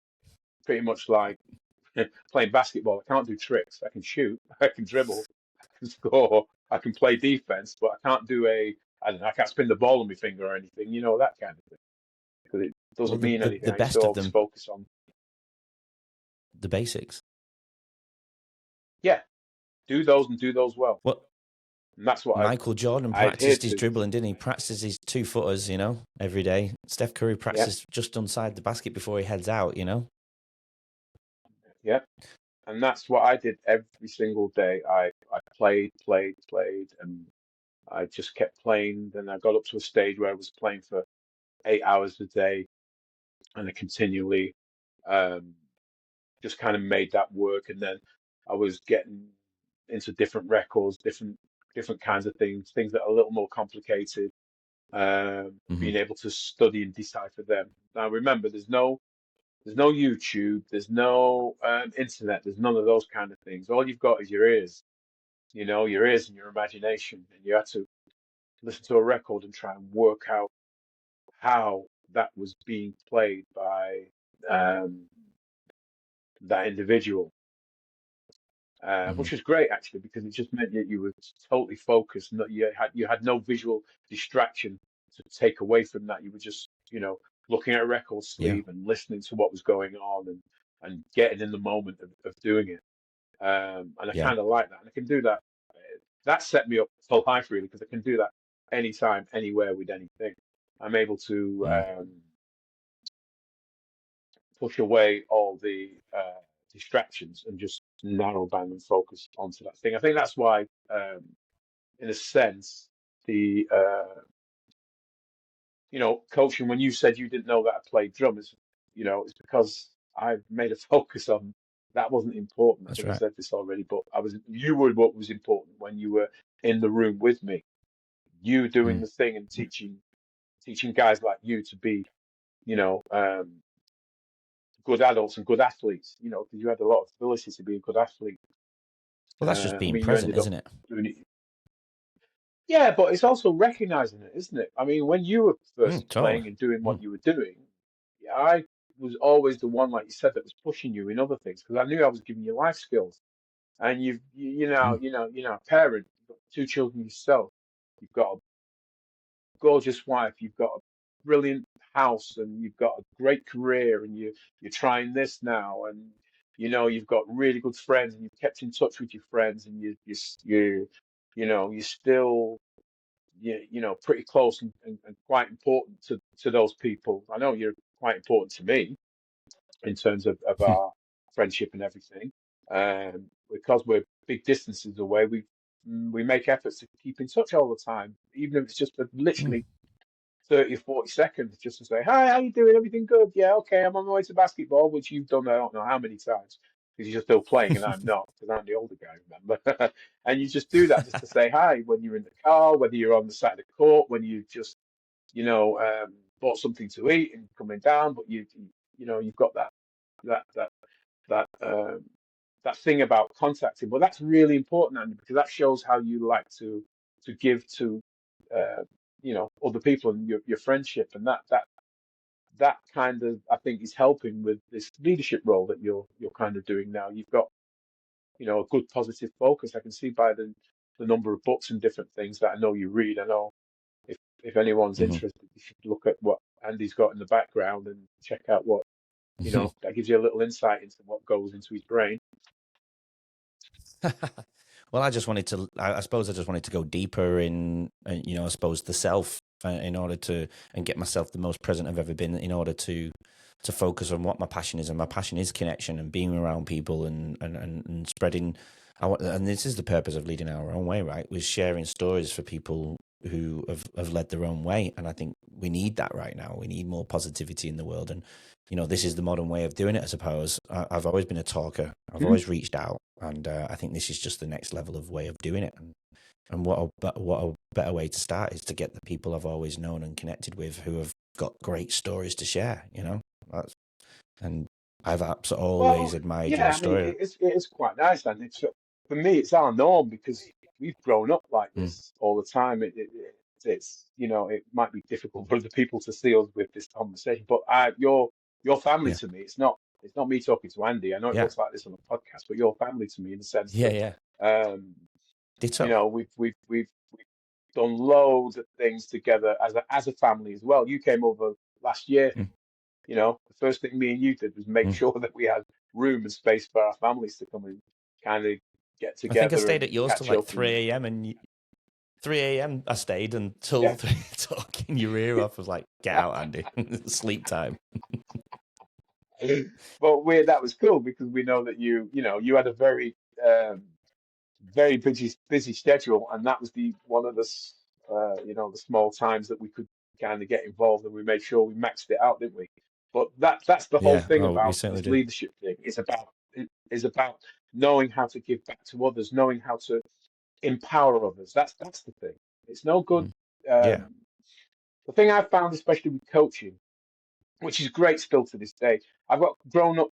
Pretty much like playing basketball. I can't do tricks. I can shoot. I can dribble. I can score. I can play defense, but I can't do I don't know. I can't spin the ball on my finger or anything. That kind of thing. Because it Well, doesn't mean anything. the I used to best of always them, focus on, the basics. yeah, do those and do those well. What And that's what Michael Jordan I adhered practiced his to. dribbling, didn't he? Practiced his 2-footers, every day. Steph Curry Yeah, practiced just inside the basket before he heads out. yeah. And that's what I did every single day. I played, played, played, and I just kept playing. Then I got up to a stage where I was playing for 8 hours a day, and I continually um, just kind of made that work. And then I was getting into different records, different kinds of things that are a little more complicated. being able to study and decipher them. Now, remember, there's no YouTube, there's no internet, there's none of those kind of things. All you've got is your ears, your ears and your imagination, and you had to listen to a record and try and work out how that was being played by um, that individual, which was great actually because it just meant that you were totally focused. And that you had no visual distraction to take away from that. You were just looking at a record Yeah. sleeve and listening to what was going on and getting in the moment of doing it. And I Yeah. kind of like that, and I can do that. That set me up for life really because I can do that anytime, anywhere with anything. I'm able to push away all the distractions and just narrow down and focus onto that thing. I think that's why, in a sense, the coaching. When you said you didn't know that I played drums, it's because I made a focus on that wasn't important. I That's think I right. said this already, but you were what was important when you were in the room with me. You doing the thing and teaching guys like you to be, you know, um, good adults and good athletes. Because you had a lot of ability to be a good athlete. Well, that's just I being mean, you present, ended up isn't it? doing it. Yeah, but it's also recognizing it, isn't it? I mean, when you were first Totally. playing and doing what you were doing, I was always the one, like you said, that was pushing you in other things because I knew I was giving you life skills. And you're a parent, you've got two children yourself, you've got a gorgeous wife, you've got a brilliant house, and you've got a great career, and you're trying this now, and you've got really good friends, and you've kept in touch with your friends, and you're still pretty close and quite important to those people. I know you're quite important to me in terms of our friendship and everything. Because we're big distances away, we make efforts to keep in touch all the time, even if it's just for literally 30 or 40 seconds, just to say, hi, how you doing? Everything good? Yeah, okay, I'm on my way to basketball, which you've done I don't know how many times because you're still playing and I'm not because I'm the older guy, remember? And you just do that just to say hi when you're in the car, whether you're on the side of the court, when you just, bought something to eat and coming down, but you've got that that that that thing about contacting. But that's really important, Andy, because that shows how you like to give to uh, other people and your friendship, and that kind of I think is helping with this leadership role that you're kind of doing now. You've got a good positive focus. I can see by the number of books and different things that I know you read. I know if anyone's interested, you should look at what Andy's got in the background and check out what that gives you a little insight into what goes into his brain. Well, I just wanted to. I suppose I just wanted to go deeper in, I suppose the self, in order to and get myself the most present I've ever been, in order to focus on what my passion is, and my passion is connection and being around people and spreading. And this is the purpose of leading our own way, right? Was sharing stories for people who have led their own way, and I think we need that right now. We need more positivity in the world, and this is the modern way of doing it. I suppose I've always been a talker. I've always reached out, and I think this is just the next level of way of doing it. And what a better way to start is to get the people I've always known and connected with who have got great stories to share. And I've always Well, admired yeah, your I mean, story. it is quite nice, and for me, it's our norm because we've grown up like this all the time. It's it might be difficult for other people to see us with this conversation, but your family Yeah, to me, it's not me talking to Andy. I know it yeah, looks like this on a podcast, but your family to me in the sense yeah, that yeah. um, Ditto. we've done loads of things together as a family as well. You came over last year. Mm, The first thing me and you did was make mm. sure that we had room and space for our families to come and kind of get I think I together stayed and at yours till catch like up. And 3 a.m. and 3 a.m. I stayed until yeah, 3, talking your ear off. I was like, get out, Andy. Sleep time. but that was cool because we know that you had a um, very busy schedule, and that was the one of the small times that we could kind of get involved, and we made sure we maxed it out, didn't we? But that's the whole Yeah, thing oh, we about certainly this did. leadership thing. It is about knowing how to give back to others, knowing how to empower others. That's the thing. It's no good. Mm. Um, Yeah, The thing I've found, especially with coaching, which is great still to this day, I've got grown up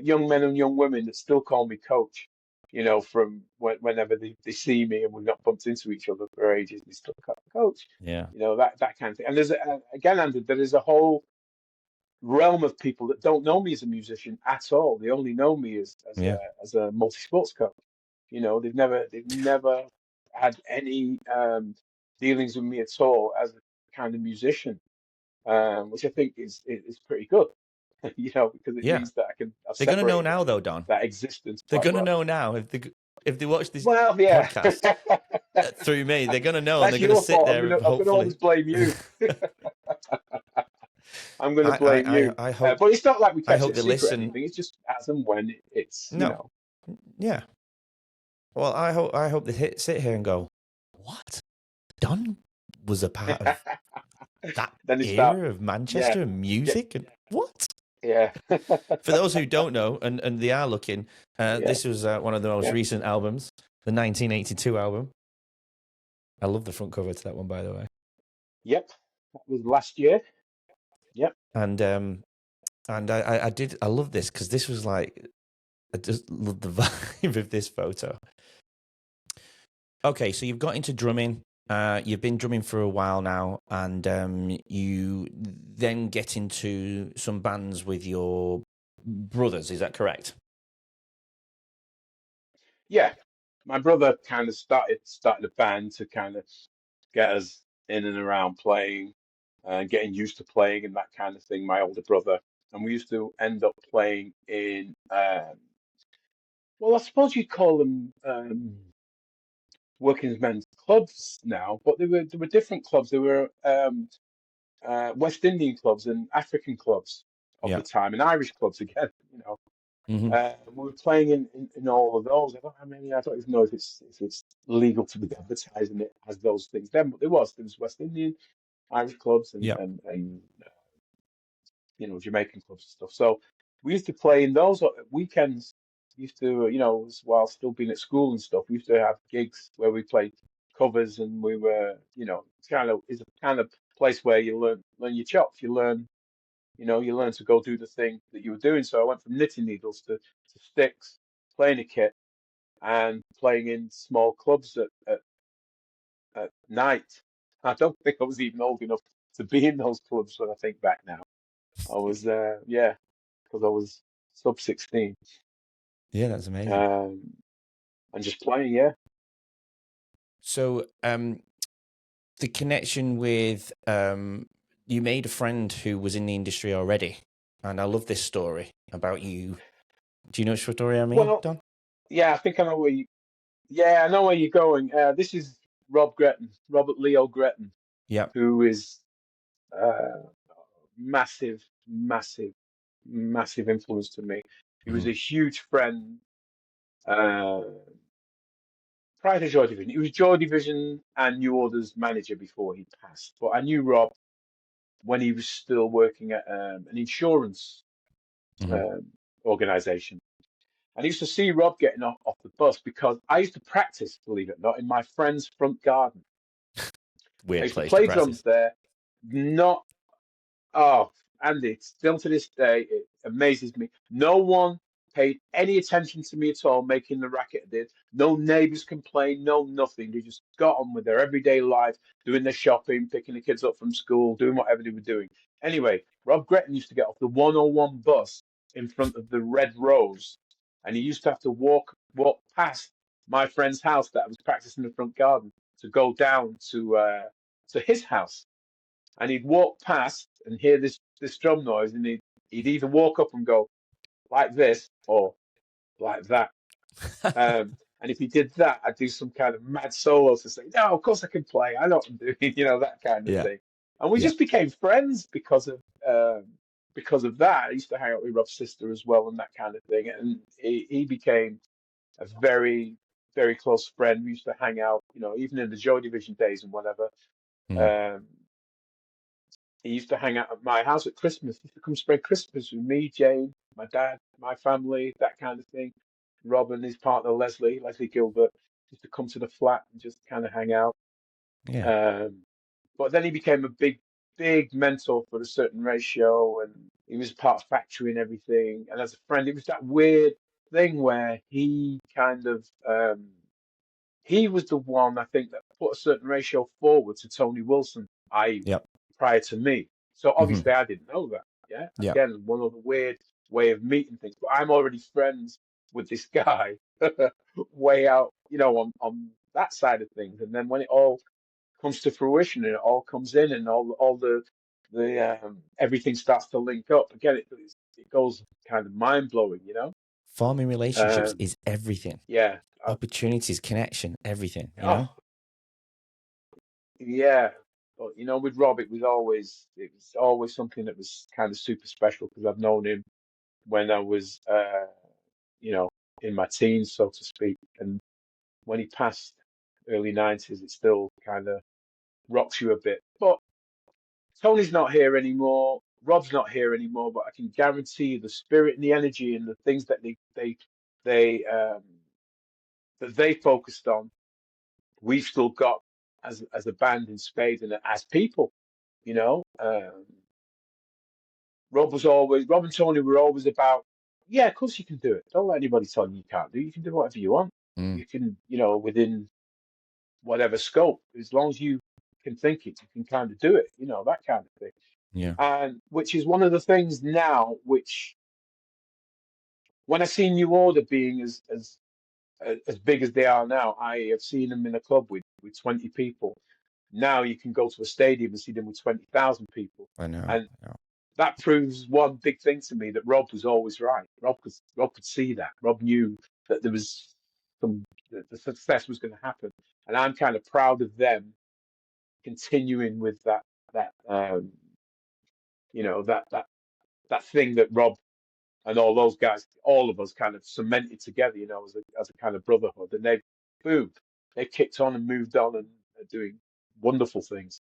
young men and young women that still call me coach, from whenever they see me and we've not bumped into each other for ages, they still call me coach, Yeah. that kind of thing. And there's, again, Andrew, there is a whole realm of people that don't know me as a musician at all. They only know me as a multi-sports coach. They've never had any dealings with me at all as a kind of musician, which I think is pretty good, because it Yeah. means that I've They're gonna know separated now, though, Don. that existence They're quite gonna well. know now if they watch this Well, yeah. podcast through me. They're gonna know, and That's they're gonna your sit fault. there and I'm gonna always hopefully. blame you. I'm gonna blame you. I hope But it's not like we I kept hope it they a secret or listen. anything. It's just as and when it's. No. Yeah. Well, I hope they sit here and go, what? Don was a part of that Then it's era that. of Manchester and music, and what? Yeah. For those who don't know, and they are looking, this was one of the most recent albums, the 1982 album. I love the front cover to that one, by the way. Yep, that was last year. Yep. And I love this because this was like, I just love the vibe of this photo. Okay, so you've got into drumming. You've been drumming for a while now, and you then get into some bands with your brothers. Is that correct? Yeah, my brother kind of started a band to kind of get us in and around playing, getting used to playing and that kind of thing. My older brother, and we used to end up playing in, well, I suppose you'd call them working men's clubs now, but there were different clubs. There were West Indian clubs and African clubs of Yeah. the time, and Irish clubs again. Mm-hmm. We were playing in all of those. I don't even know if it's legal to be advertising it as those things then, but there was West Indian, Irish clubs, Yeah. and Jamaican clubs and stuff. So we used to play in those weekends. We used to, while still being at school and stuff, we used to have gigs where we played covers, and we were, it's a kind of place where you learn your chops. You learn to go do the thing that you were doing. So I went from knitting needles to sticks, playing a kit, and playing in small clubs at night. I don't think I was even old enough to be in those clubs when I think back now. I was, because I was sub 16. Yeah, that's amazing. And just playing, yeah. So, the connection with you made a friend who was in the industry already, and I love this story about you. Do you know which story I mean, Well, Don? yeah, I think I know where you. Yeah, I know where you're going. This is Rob Gretton, Robert Leo Gretton, Yeah. who is massive, massive, massive influence to me. He was a huge friend prior to Joy Division. He was Joy Division and New Order's manager before he passed. But I knew Rob when he was still working at an insurance organization. And I used to see Rob getting off the bus because I used to practice, believe it or not, in my friend's front garden. I Weird used to place to play practice. drums there. Not, oh, Andy, still to this day, it amazes me. No one paid any attention to me at all, making the racket I did. No neighbors complained, no nothing. They just got on with their everyday life, doing their shopping, picking the kids up from school, doing whatever they were doing. Anyway, Rob Gretton used to get off the 101 bus in front of the Red Rose, and he used to have to walk past my friend's house that I was practicing in the front garden to go down to his house. And he'd walk past and hear this drum noise, and he'd either walk up and go like this or like that. And if he did that, I'd do some kind of mad solo to say, "No, of course I can play. I know what I'm doing," that kind of thing. And we just became friends because of that. I used to hang out with Rob's sister as well and that kind of thing. And he became a very, very close friend. We used to hang out, even in the Joy Division days and whatever. He used to hang out at my house at Christmas. He used to come spend Christmas with me, Jane, my dad, my family, that kind of thing. Rob and his partner Leslie Gilbert used to come to the flat and just kind of hang out. Yeah. But then he became a big mentor for a certain ratio, and he was part of factory and everything. And as a friend, it was that weird thing where he kind of he was the one, I think, that put a certain ratio forward to Tony Wilson, Yep. prior to me. So Hmm. obviously I didn't know that. Yeah. Yeah. Again, one other weird way of meeting things. But I'm already friends with this guy way out, on that side of things. And then when it all comes to fruition and it all comes in and all the everything starts to link up again, it goes kind of mind blowing, Forming relationships Um, is everything. yeah. Opportunities, connection, everything, you know? Oh, yeah. But with Rob, it was always something that was kind of super special because I've known him when I was, you know, in my teens, so to speak. And when he passed, early 90s, it still kind of rocks you a bit. But Tony's not here anymore. Rob's not here anymore. But I can guarantee you the spirit and the energy and the things that they that they focused on, we've still got as a band in spades and as people. You know, Rob and Tony were always about, yeah, of course you can do it. Don't let anybody tell you you can't do it. You can do whatever you want. Mm, You can, within whatever scope, as long as you can think it, you can kind of do it. That kind of thing. yeah. And which is one of the things now, which when I see New Order being as big as they are now, I have seen them in a club with 20 people. Now you can go to a stadium and see them with 20,000 people. I know. And Yeah. that proves one big thing to me, that Rob was always right. Rob could see that. Rob knew that there was that the success was going to happen, and I'm kind of proud of them continuing with that that thing that Rob and all those guys, all of us, kind of cemented together, as a kind of brotherhood, and boom, they kicked on and moved on and are doing wonderful things.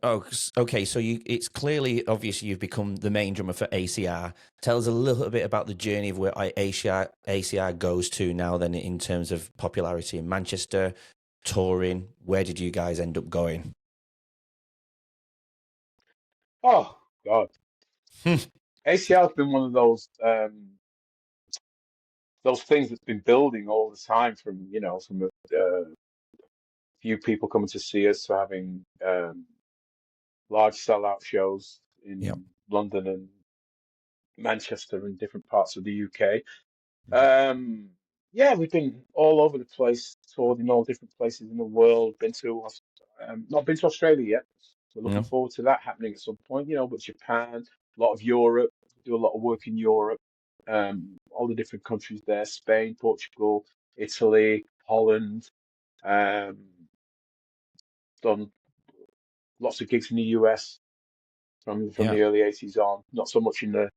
Oh, okay. So it's clearly obvious you've become the main drummer for ACR. Tell us a little bit about the journey of where ACR goes to now. Then, in terms of popularity in Manchester, touring, where did you guys end up going? Oh God, ACL has been one of those things that's been building all the time, from a few people coming to see us to having large sellout shows Yep. in London and Manchester and different parts of the UK. Mhm. Yeah, we've been all over the place, toured in all different places in the world. Not been to Australia yet. We're looking No. forward to that happening at some point. But Japan, a lot of Europe. We do a lot of work in Europe. All the different countries there: Spain, Portugal, Italy, Holland. Um, done lots of gigs in the US from Yeah. the early 80s on. Not so much in the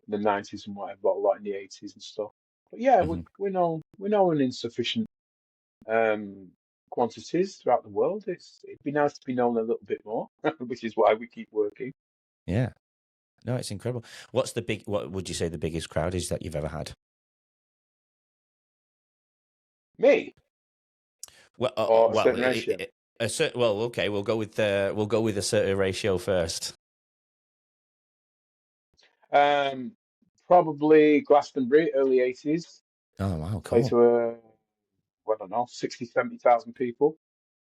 90s and whatever, but a lot in the 80s and stuff. But yeah, Hmm. we're known in sufficient um, quantities throughout the world. It'd be nice to be known a little bit more, which is why we keep working. Yeah. No, it's incredible. What would you say the biggest crowd is that you've ever had? Me Well, or a certain ratio. well, okay, we'll go with a certain ratio first. Um, Probably Glastonbury, early 80s. Oh wow, Play cool, to I don't know, 60, 70,000 people.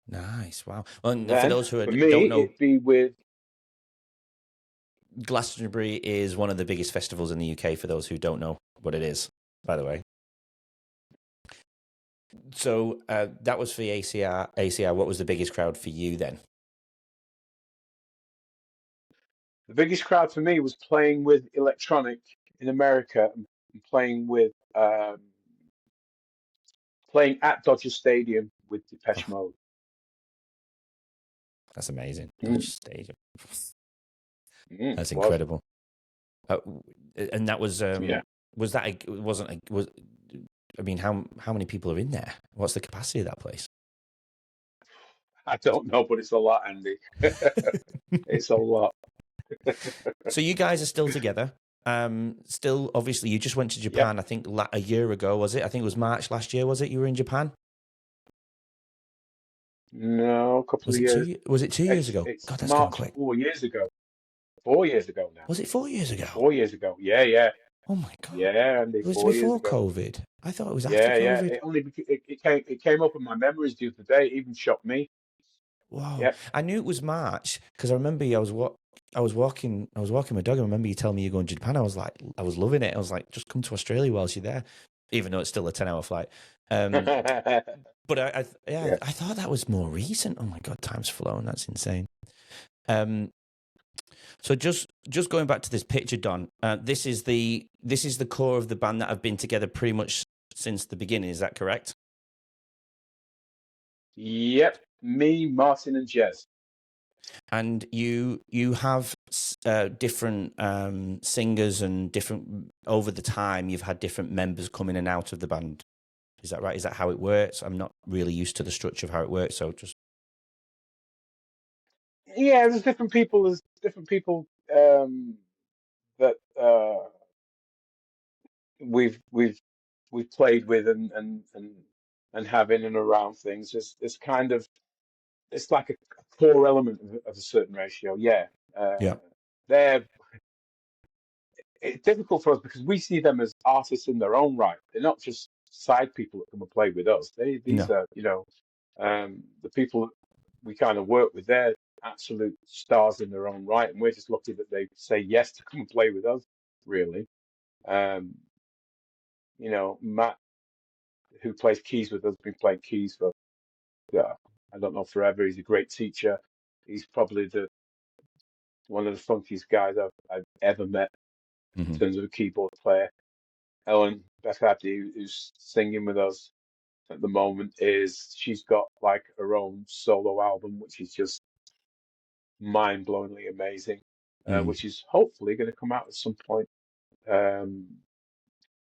nice, wow. Well, and for Then those who for me, don't know, it'd be with Glastonbury is one of the biggest festivals in the UK. For those who don't know what it is, by the way. So that was for the ACR. ACR. What was the biggest crowd for you then? the biggest crowd for me was playing with electronic in America and playing at Dodger Stadium with Depeche Oh, Mode. that's amazing. Dodge Mm, Stadium. it That's was. incredible. Uh, and that Yeah. was that wasn't was. I mean, how many people are in there? What's the capacity of that place? I don't know, but it's a lot, Andy. It's a lot. So you guys are still together. Still, obviously, you just went to Yep. Japan. I think a year ago, was it? I think it was March last year. Was it? You were in Japan. No, a couple of years. Was it 2 years It's ago? it's God, that's gone March quick. 4 years ago. 4 years ago now. Was it 4 years ago? 4 years ago. Yeah, yeah, Oh my God. yeah, Andy. Was it 4 years before ago. COVID? I thought it was after Yeah, yeah. COVID. It only it came up in my memories the other day. It even shocked me. Wow. Yep. I knew it was March because I remember I was walking my dog. I remember you telling me you're going to Japan. I was like, I was loving it. I was like, just come to Australia whilst you're there, even though it's still a 10-hour flight. But Yeah. I thought that was more recent. Oh my God, time's flown. That's insane. So just going back to this picture, Don. This is the core of the band that have been together pretty much since the beginning. Is that correct? Yep. Me, Martin, and Jez. And you have different singers and different over the time. You've had different members come in and out of the band. Is that right? Is that how it works? I'm not really used to the structure of how it works, so just Yeah, there's different people. There's different people that we've played with and have in and around things. It's kind of it's like a core element of a certain ratio. Yeah, yeah. they're it's difficult for us because we see them as artists in their own right. They're not just side people that come and play with us. These No. are the people we kind of work with. They're absolute stars in their own right, and we're just lucky that they say yes to come and play with us. Really, um, Matt, who plays keys with us, has been playing keys for I don't know forever. He's a great teacher. He's probably the one of the funkiest guys I've ever met in Mm-hmm. terms of a keyboard player. Ellen Beth Abdi, who's singing with us at the moment, she's got like her own solo album, which is just mind-blowingly amazing, Mm-hmm. which is hopefully going to come out at some point um,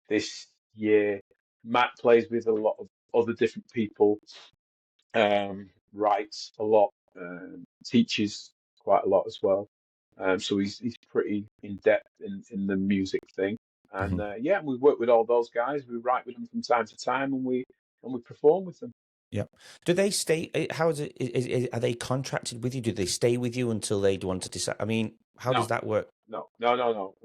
this year. Matt plays with a lot of other different people, writes a lot, teaches quite a lot as well. So he's pretty in depth in the music thing. And Mm-hmm. yeah, we work with all those guys. We write with them from time to time, and we perform with them. Yeah. Do they stay? How is it? Are they contracted with you? Do they stay with you until they want to decide? I mean, how does No, that work? no, no, no, no.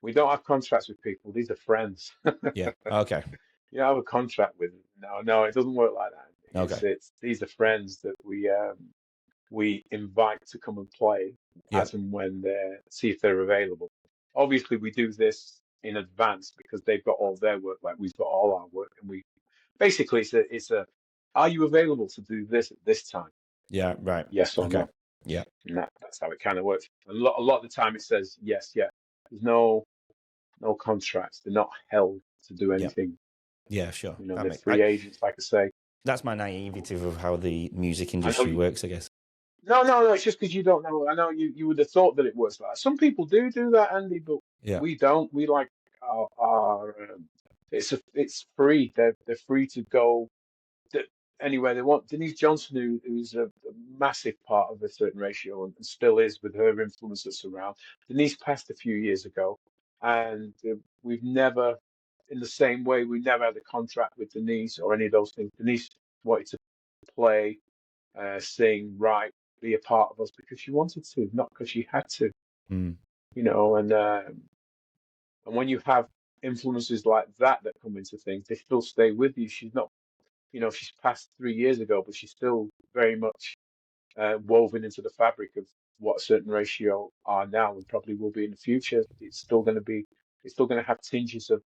We don't have contracts with people. These are friends. Yeah. Okay. You have a contract with them. No, no, it doesn't work like that. Okay. It's these are friends that we invite to come and play Yeah. as and when see if they're available. Obviously, we do this in advance because they've got all their work, like we've got all our work, and we basically it's a are you available to do this at this time? Yeah. Right. Yes or Okay. no? Yeah. And that's how it kind of works. A lot of the time it says yes, yeah. There's no contracts. They're not held to do Yeah. anything. Yeah. Sure. They're free agents, like I say. That's my naivety of how the music I know industry works, I guess. no. It's just because you don't know. I know you would have thought that it was like that. Some people do that, Andy, but Yeah. we don't. We like our it's free. They're free to go anywhere they want. Denise Johnson, who's a massive part of a certain ratio and still is with her influence that's around. Denise passed a few years ago, and we've never, in the same way, we never had a contract with Denise or any of those things. Denise wanted to play, sing, write, be a part of us because she wanted to, not because she had to. Mm. And when you have influences like that come into things, they still stay with you. She's not, she's passed 3 years ago, but she's still very much woven into the fabric of what a certain ratio are now and probably will be in the future. It's still going to have tinges of,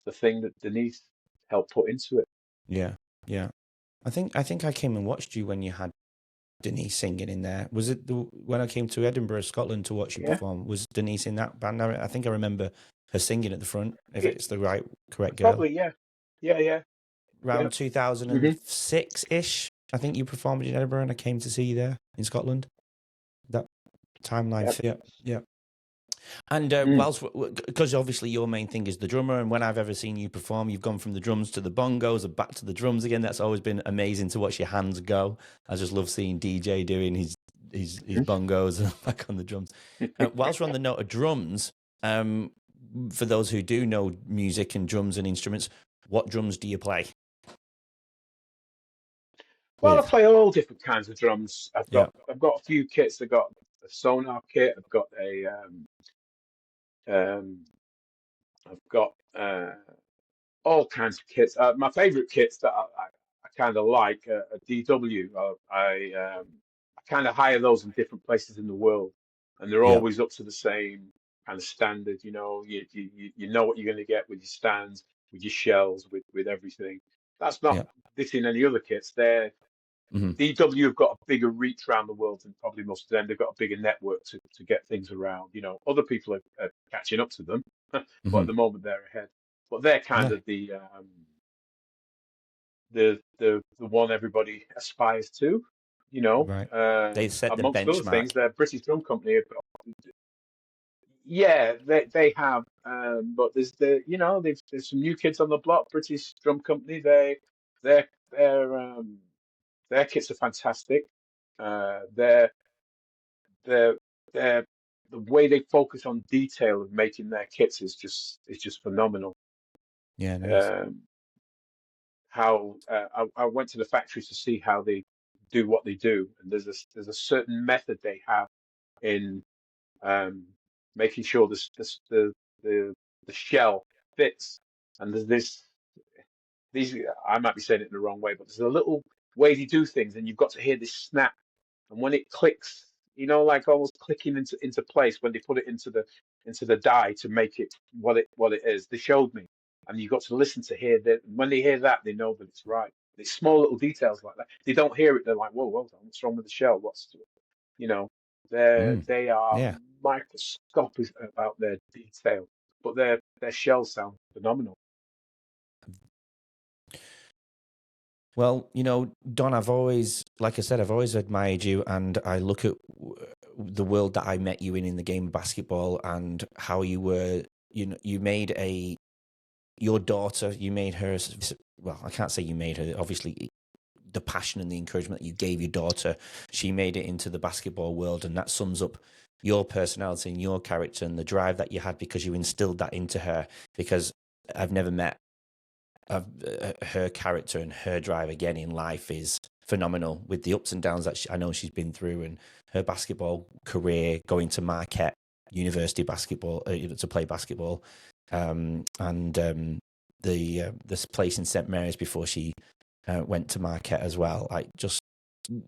the thing that Denise helped put into it. Yeah. Yeah. I think I came and watched you when you had Denise singing in there. Was it when I came to Edinburgh, Scotland to watch you perform? Was Denise in that band? I think I remember her singing at the front, if it's the correct girl. Probably, yeah. Yeah. Around 2006-ish, I think you performed in Edinburgh and I came to see you there in Scotland. That timeline fit. Yeah. And whilst, because obviously your main thing is the drummer, and when I've ever seen you perform, you've gone from the drums to the bongos and back to the drums again. That's always been amazing to watch your hands go. I just love seeing DJ doing his bongos and back on the drums. Whilst we're on the note of drums, for those who do know music and drums and instruments, what drums do you play? Well, I with? play all different kinds of drums. Yeah, I've got a few kits. I've got a sonar kit. Um, I've got all kinds of kits. My favorite kits that I kind of like are DW. I kind of hire those in different places in the world, and they're yeah, always up to the same kind of standard. You know what you're going to get with your stands, with your shells, with everything. That's not yeah. this in any other kits. Hmm. DW have got a bigger reach around the world than probably most of them. They've got a bigger network to get things around. Other people are catching up to them, but Hmm. at the moment they're ahead. But they're kind Yeah, of the one everybody aspires to. right. They set the Amongst other benchmark. things, the British Drum Company. Yeah, they have. But there's some new kids on the block. British Drum Company. Their their their kits are fantastic. Uh, they're they're they're the way they focus on detail of making their kits is just phenomenal. Yeah, nice. Um, how I went to the factory to see how they do what they do, and there's a certain method they have in um, making sure the the shell fits, and there's these I might be saying it in the wrong way, but there's a little way they do things, and you've got to hear this snap. And when it clicks, like almost clicking into place when they put it into the die to make it what it is. They showed me, and you got to listen to hear that. When they hear that, they know that it's right. It's small little details like that. They don't hear it. They're like, "Whoa, hold on, what's wrong with the shell? You know, Mm. they are Yeah. microscopic about their detail, but their shells sound phenomenal." Well, Don, like I said, I've always admired you, and I look at the world that I met you in the game of basketball, and how you were, you made your daughter, you made her, well, I can't say you made her, obviously, the passion and the encouragement that you gave your daughter, she made it into the basketball world, and that sums up your personality and your character and the drive that you had because you instilled that into her. Because I've never met her character and her drive again in life is phenomenal, with the ups and downs that I know she's been through, and her basketball career, going to Marquette University basketball to play basketball, and this place in St Mary's before she went to Marquette as well.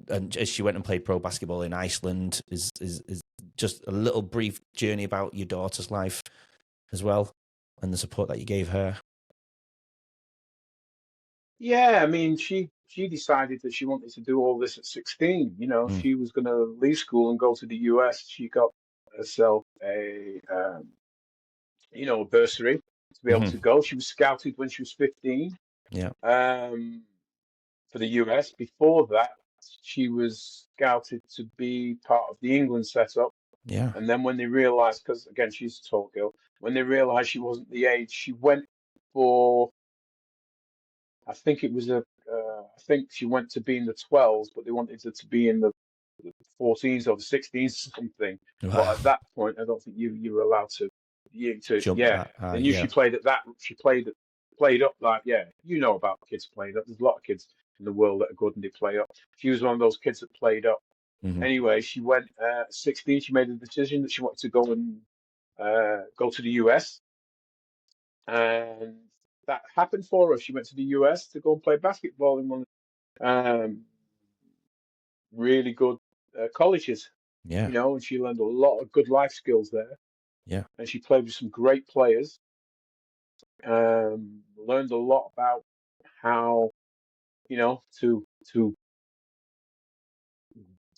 And as she went and played pro basketball in Iceland, is just a little brief journey about your daughter's life as well, and the support that you gave her. Yeah, I mean, she decided that she wanted to do all this at 16. Mm. She was going to leave school and go to the US. She got herself a bursary to be able Hmm. to go. She was scouted when she was 15 Yeah, um, for the US. Before that, she was scouted to be part of the England setup. yeah, And then when they realized, because again, she's a tall girl, when they realized she wasn't the age, she went for I think it was I think she went to be in the 12s, but they wanted her to be in the 14s or the 16s, something. But wow. at that point, I don't think you were allowed Jump yeah. that, They knew she yeah. played at that. She played up like, yeah. You know about kids playing up. There's a lot of kids in the world that are good and they play up. She was one of those kids that played up. Hmm. Anyway, she went at 16. She made a decision that she wanted to go to the US, and that happened for her. She went to the US to go and play basketball in one um, really good colleges, Yeah, and she learned a lot of good life skills there. yeah, And she played with some great players. Learned a lot about how, to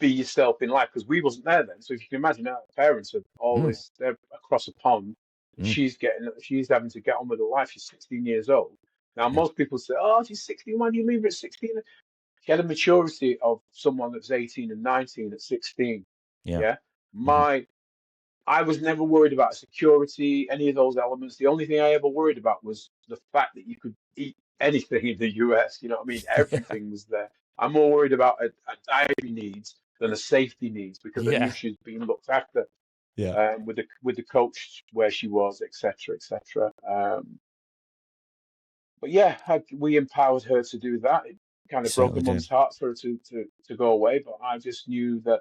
be yourself in life because we wasn't there then. So if you can imagine, our parents are mm, always they're across a pond. mm, She's having to get on with her life. She's 16 years old. Now, yeah, most people say, "Oh, she's 16. Why do you leave her at 16?" She had a maturity of someone that's 18 and 19 at 16. yeah, Yeah. hmm, I was never worried about security, any of those elements. The only thing I ever worried about was the fact that you could eat anything in the US. You know what I mean? yeah, Everything was there. I'm more worried about a dietary needs than a safety needs because I knew yeah, she's being looked after yeah, with the coach where she was, etc., etc. But yeah, we empowered her to do that. kind of broke Certainly her do. mum's heart for her to go away. But I just knew that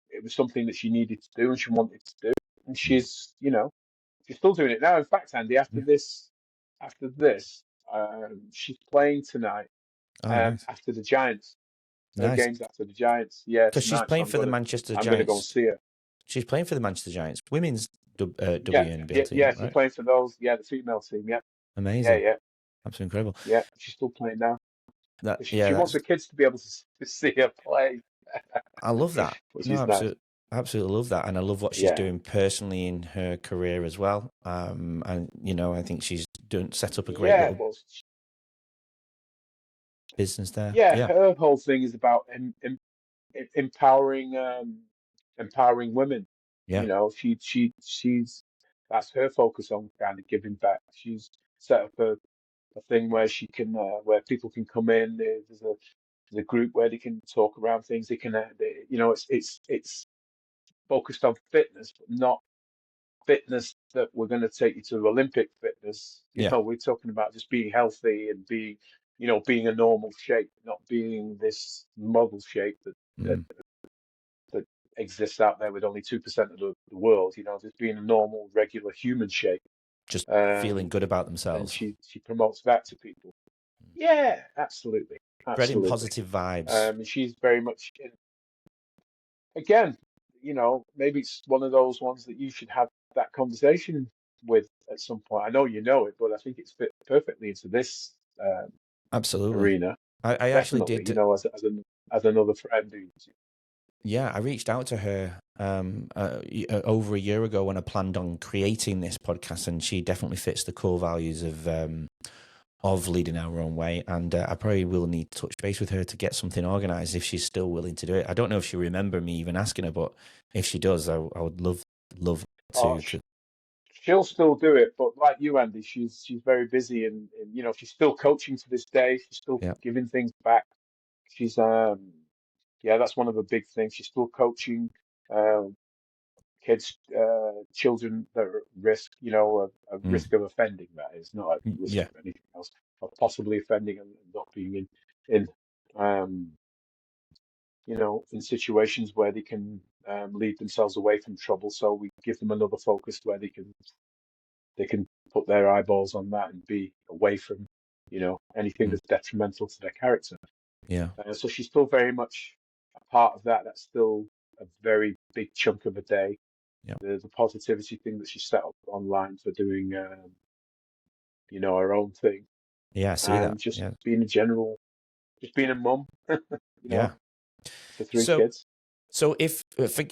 it was something that she needed to do and she wanted to do, and she's she's still doing it now. In fact, Andy, after this, she's playing tonight. Oh, nice. After the Giants, her Nice. games after the Giants. Yeah, Because she's tonight. So playing for the Manchester I'm gonna go and Giants. see her. She's playing for the Manchester Giants women's Yeah, WNBL yeah, team, yeah. She's right? playing for those. Yeah, the female team. Yeah, yeah, Amazing. yeah, Absolutely incredible. yeah. She's still playing now. She wants That's her kids to be able to see her play, I love that. which No, is nice. absolutely love that, and I love what she's Yeah, doing personally in her career as well. And I think she's set up a great yeah. little Well, business there. yeah. Yeah, Her whole thing is about empowering empowering women. yeah, She's that's her focus on kind of giving back. She's set up a thing where she can where people can come in. There's a group where they can talk around things. They can it's focused on fitness, but not fitness that we're going to take you to Olympic fitness. yeah. We're talking about just being healthy and being a normal shape, not being this model shape that Mm. that exists out there with only 2% of the world. Just being a normal, regular human shape. Just feeling Um, good about and themselves. she promotes that to people. Yeah, absolutely, Spreading absolutely. positive vibes. And she's very much again, maybe it's one of those ones that you should have that conversation with at some point. I know you know it, but I think it's fit perfectly into this Absolutely. arena. I actually Definitely, did. as another friend who's Yeah, I reached out to her over a year ago when I planned on creating this podcast, and she definitely fits the core values of leading our own way. And I probably will need to touch base with her to get something organised if she's still willing to do it. I don't know if she remember me even asking her, but if she does, I would love oh, to. she'll still do it, but like you, Andy, she's very busy, and she's still coaching to this day. She's still Yeah. giving things back. She's yeah, that's one of the big things. She's still coaching um, kids, children that are at risk, a Mm. risk of offending. That is not a risk Yeah. of anything else, of possibly offending and not being in um, in situations where they can lead themselves away from trouble. So we give them another focus where they can put their eyeballs on that and be away from anything Mm. that's detrimental to their character. Yeah. So she's still very much a part of that. That's still a very big chunk of a day. Yeah. The positivity thing that she set up online for doing, her own thing, Yeah. I see that. and just Yeah. being just being a mum, Yeah. to three So, kids. if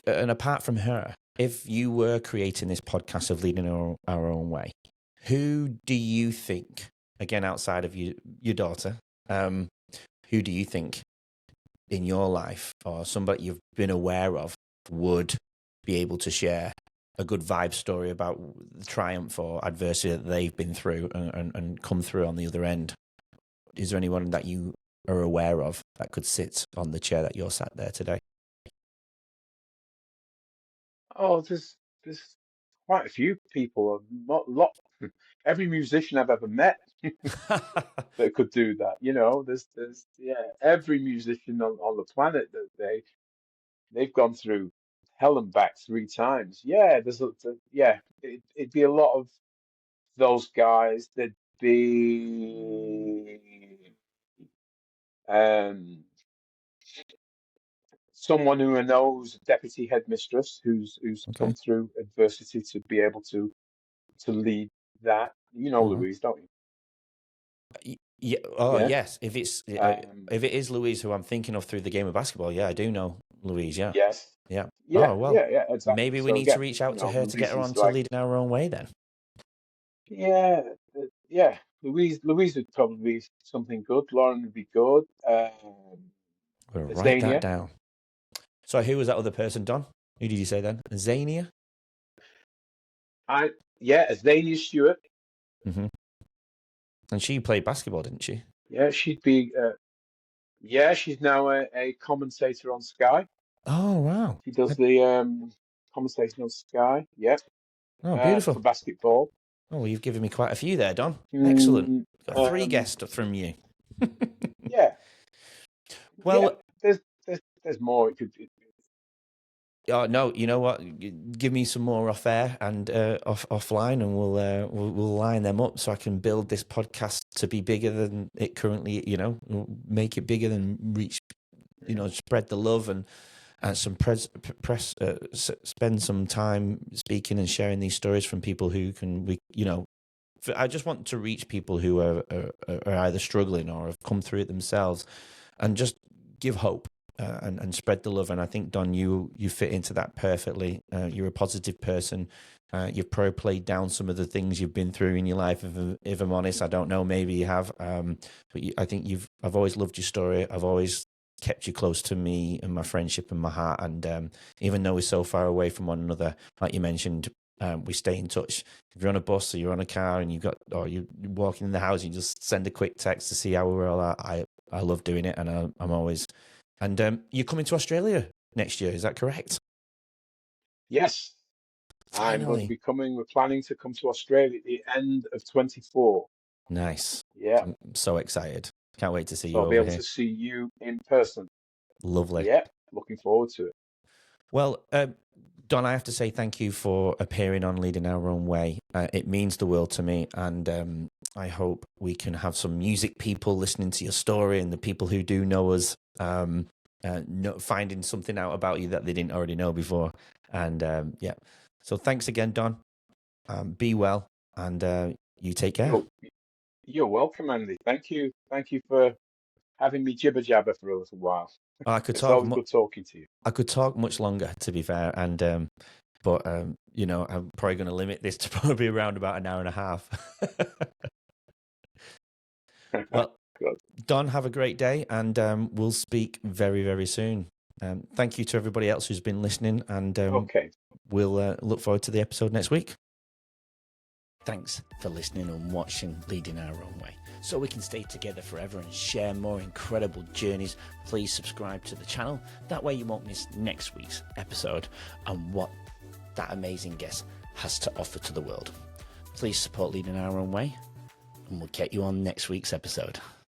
and apart from her, if you were creating this podcast of leading our own way, who do you think, again, outside of your daughter, who do you think in your life or somebody you've been aware of would be able to share a good vibe story about the triumph or adversity that they've been through and come through on the other end? Is there anyone that you are aware of that could sit on the chair that you're sat there today? Oh, there's quite a few people, a lot, every musician I've ever met that could do that. There's yeah, every musician on the planet that they've gone through hell and back 3 times. Yeah, yeah, it'd be a lot of those guys. There'd be um, someone who knows deputy headmistress who's come Okay. through adversity to be able to lead that. You know Uh-huh. Louise, don't you? Yeah. Oh, Yeah. yes. If Um, it is Louise who I'm thinking of through the game of basketball, yeah, I do know Louise. Yeah. yes. Yeah. Yeah, Oh well, yeah, exactly. maybe we So need to again, reach out to her to get Louise her on is to like, leading our own way then. yeah, yeah. Louise would probably be something good. Lauren would be good. We'll write that Zania. down. So who was that other person, Don? Who did you say then? Zania? Zania Stewart. Mm-hmm. And she played basketball, didn't she? Yeah, she'd be. Yeah, she's now a commentator on Sky. Oh, wow. She does the commentating on Sky. Yeah, Oh, for beautiful. basketball. Oh, well, you've given me quite a few there, Don. Excellent. Mm, Got 3 guests from you. yeah, Yeah, Well, there's more. oh, no, you know what? Give me some more off air and offline, and we'll line them up so I can build this podcast to be bigger than it currently. Make it bigger than reach. Spread the love and some spend some time speaking and sharing these stories from people who I just want to reach people who are either struggling or have come through it themselves, and just give hope and spread the love. And I think, Don, you fit into that perfectly. You're a positive person. You've probably played down some of the things you've been through in your life. If I'm honest, I don't know. Maybe you have, but I think I've always loved your story. I've always kept you close to me and my friendship and my heart. And even though we're so far away from one another, like you mentioned, we stay in touch. If you're on a bus or you're on a car and or you're walking in the house, you just send a quick text to see how we're all at. I love doing it, and I'm always. And you're coming to Australia next year, is that correct? Yes, I'm going to Finally. be coming. We're planning to come to Australia at the end of 24. Nice. Yeah, I'm so excited. Can't wait to see so you I'll be over able here. to see you in person. Lovely. Yeah, looking forward to it. Well, Don, I have to say thank you for appearing on Leading Our Own Way. It means the world to me, and I hope we can have some music people listening to your story, and the people who do know us finding something out about you that they didn't already know before. And yeah, so thanks again, Don. Be well, and you take care. You're welcome, Andy. Thank you for having me jibber jabber for a little while. I could It's talk. always good talking to you. I could talk much longer, to be fair, and but I'm probably going to limit this to probably around about an hour and a half. Well, Good. Don, have a great day, and we'll speak very, very soon. Thank you to everybody else who's been listening, and Okay. we'll look forward to the episode next week. Thanks for listening and watching Leading Our Own Way. So we can stay together forever and share more incredible journeys, please subscribe to the channel. That way you won't miss next week's episode and what that amazing guest has to offer to the world. Please support Leading Our Own Way, and we'll get you on next week's episode.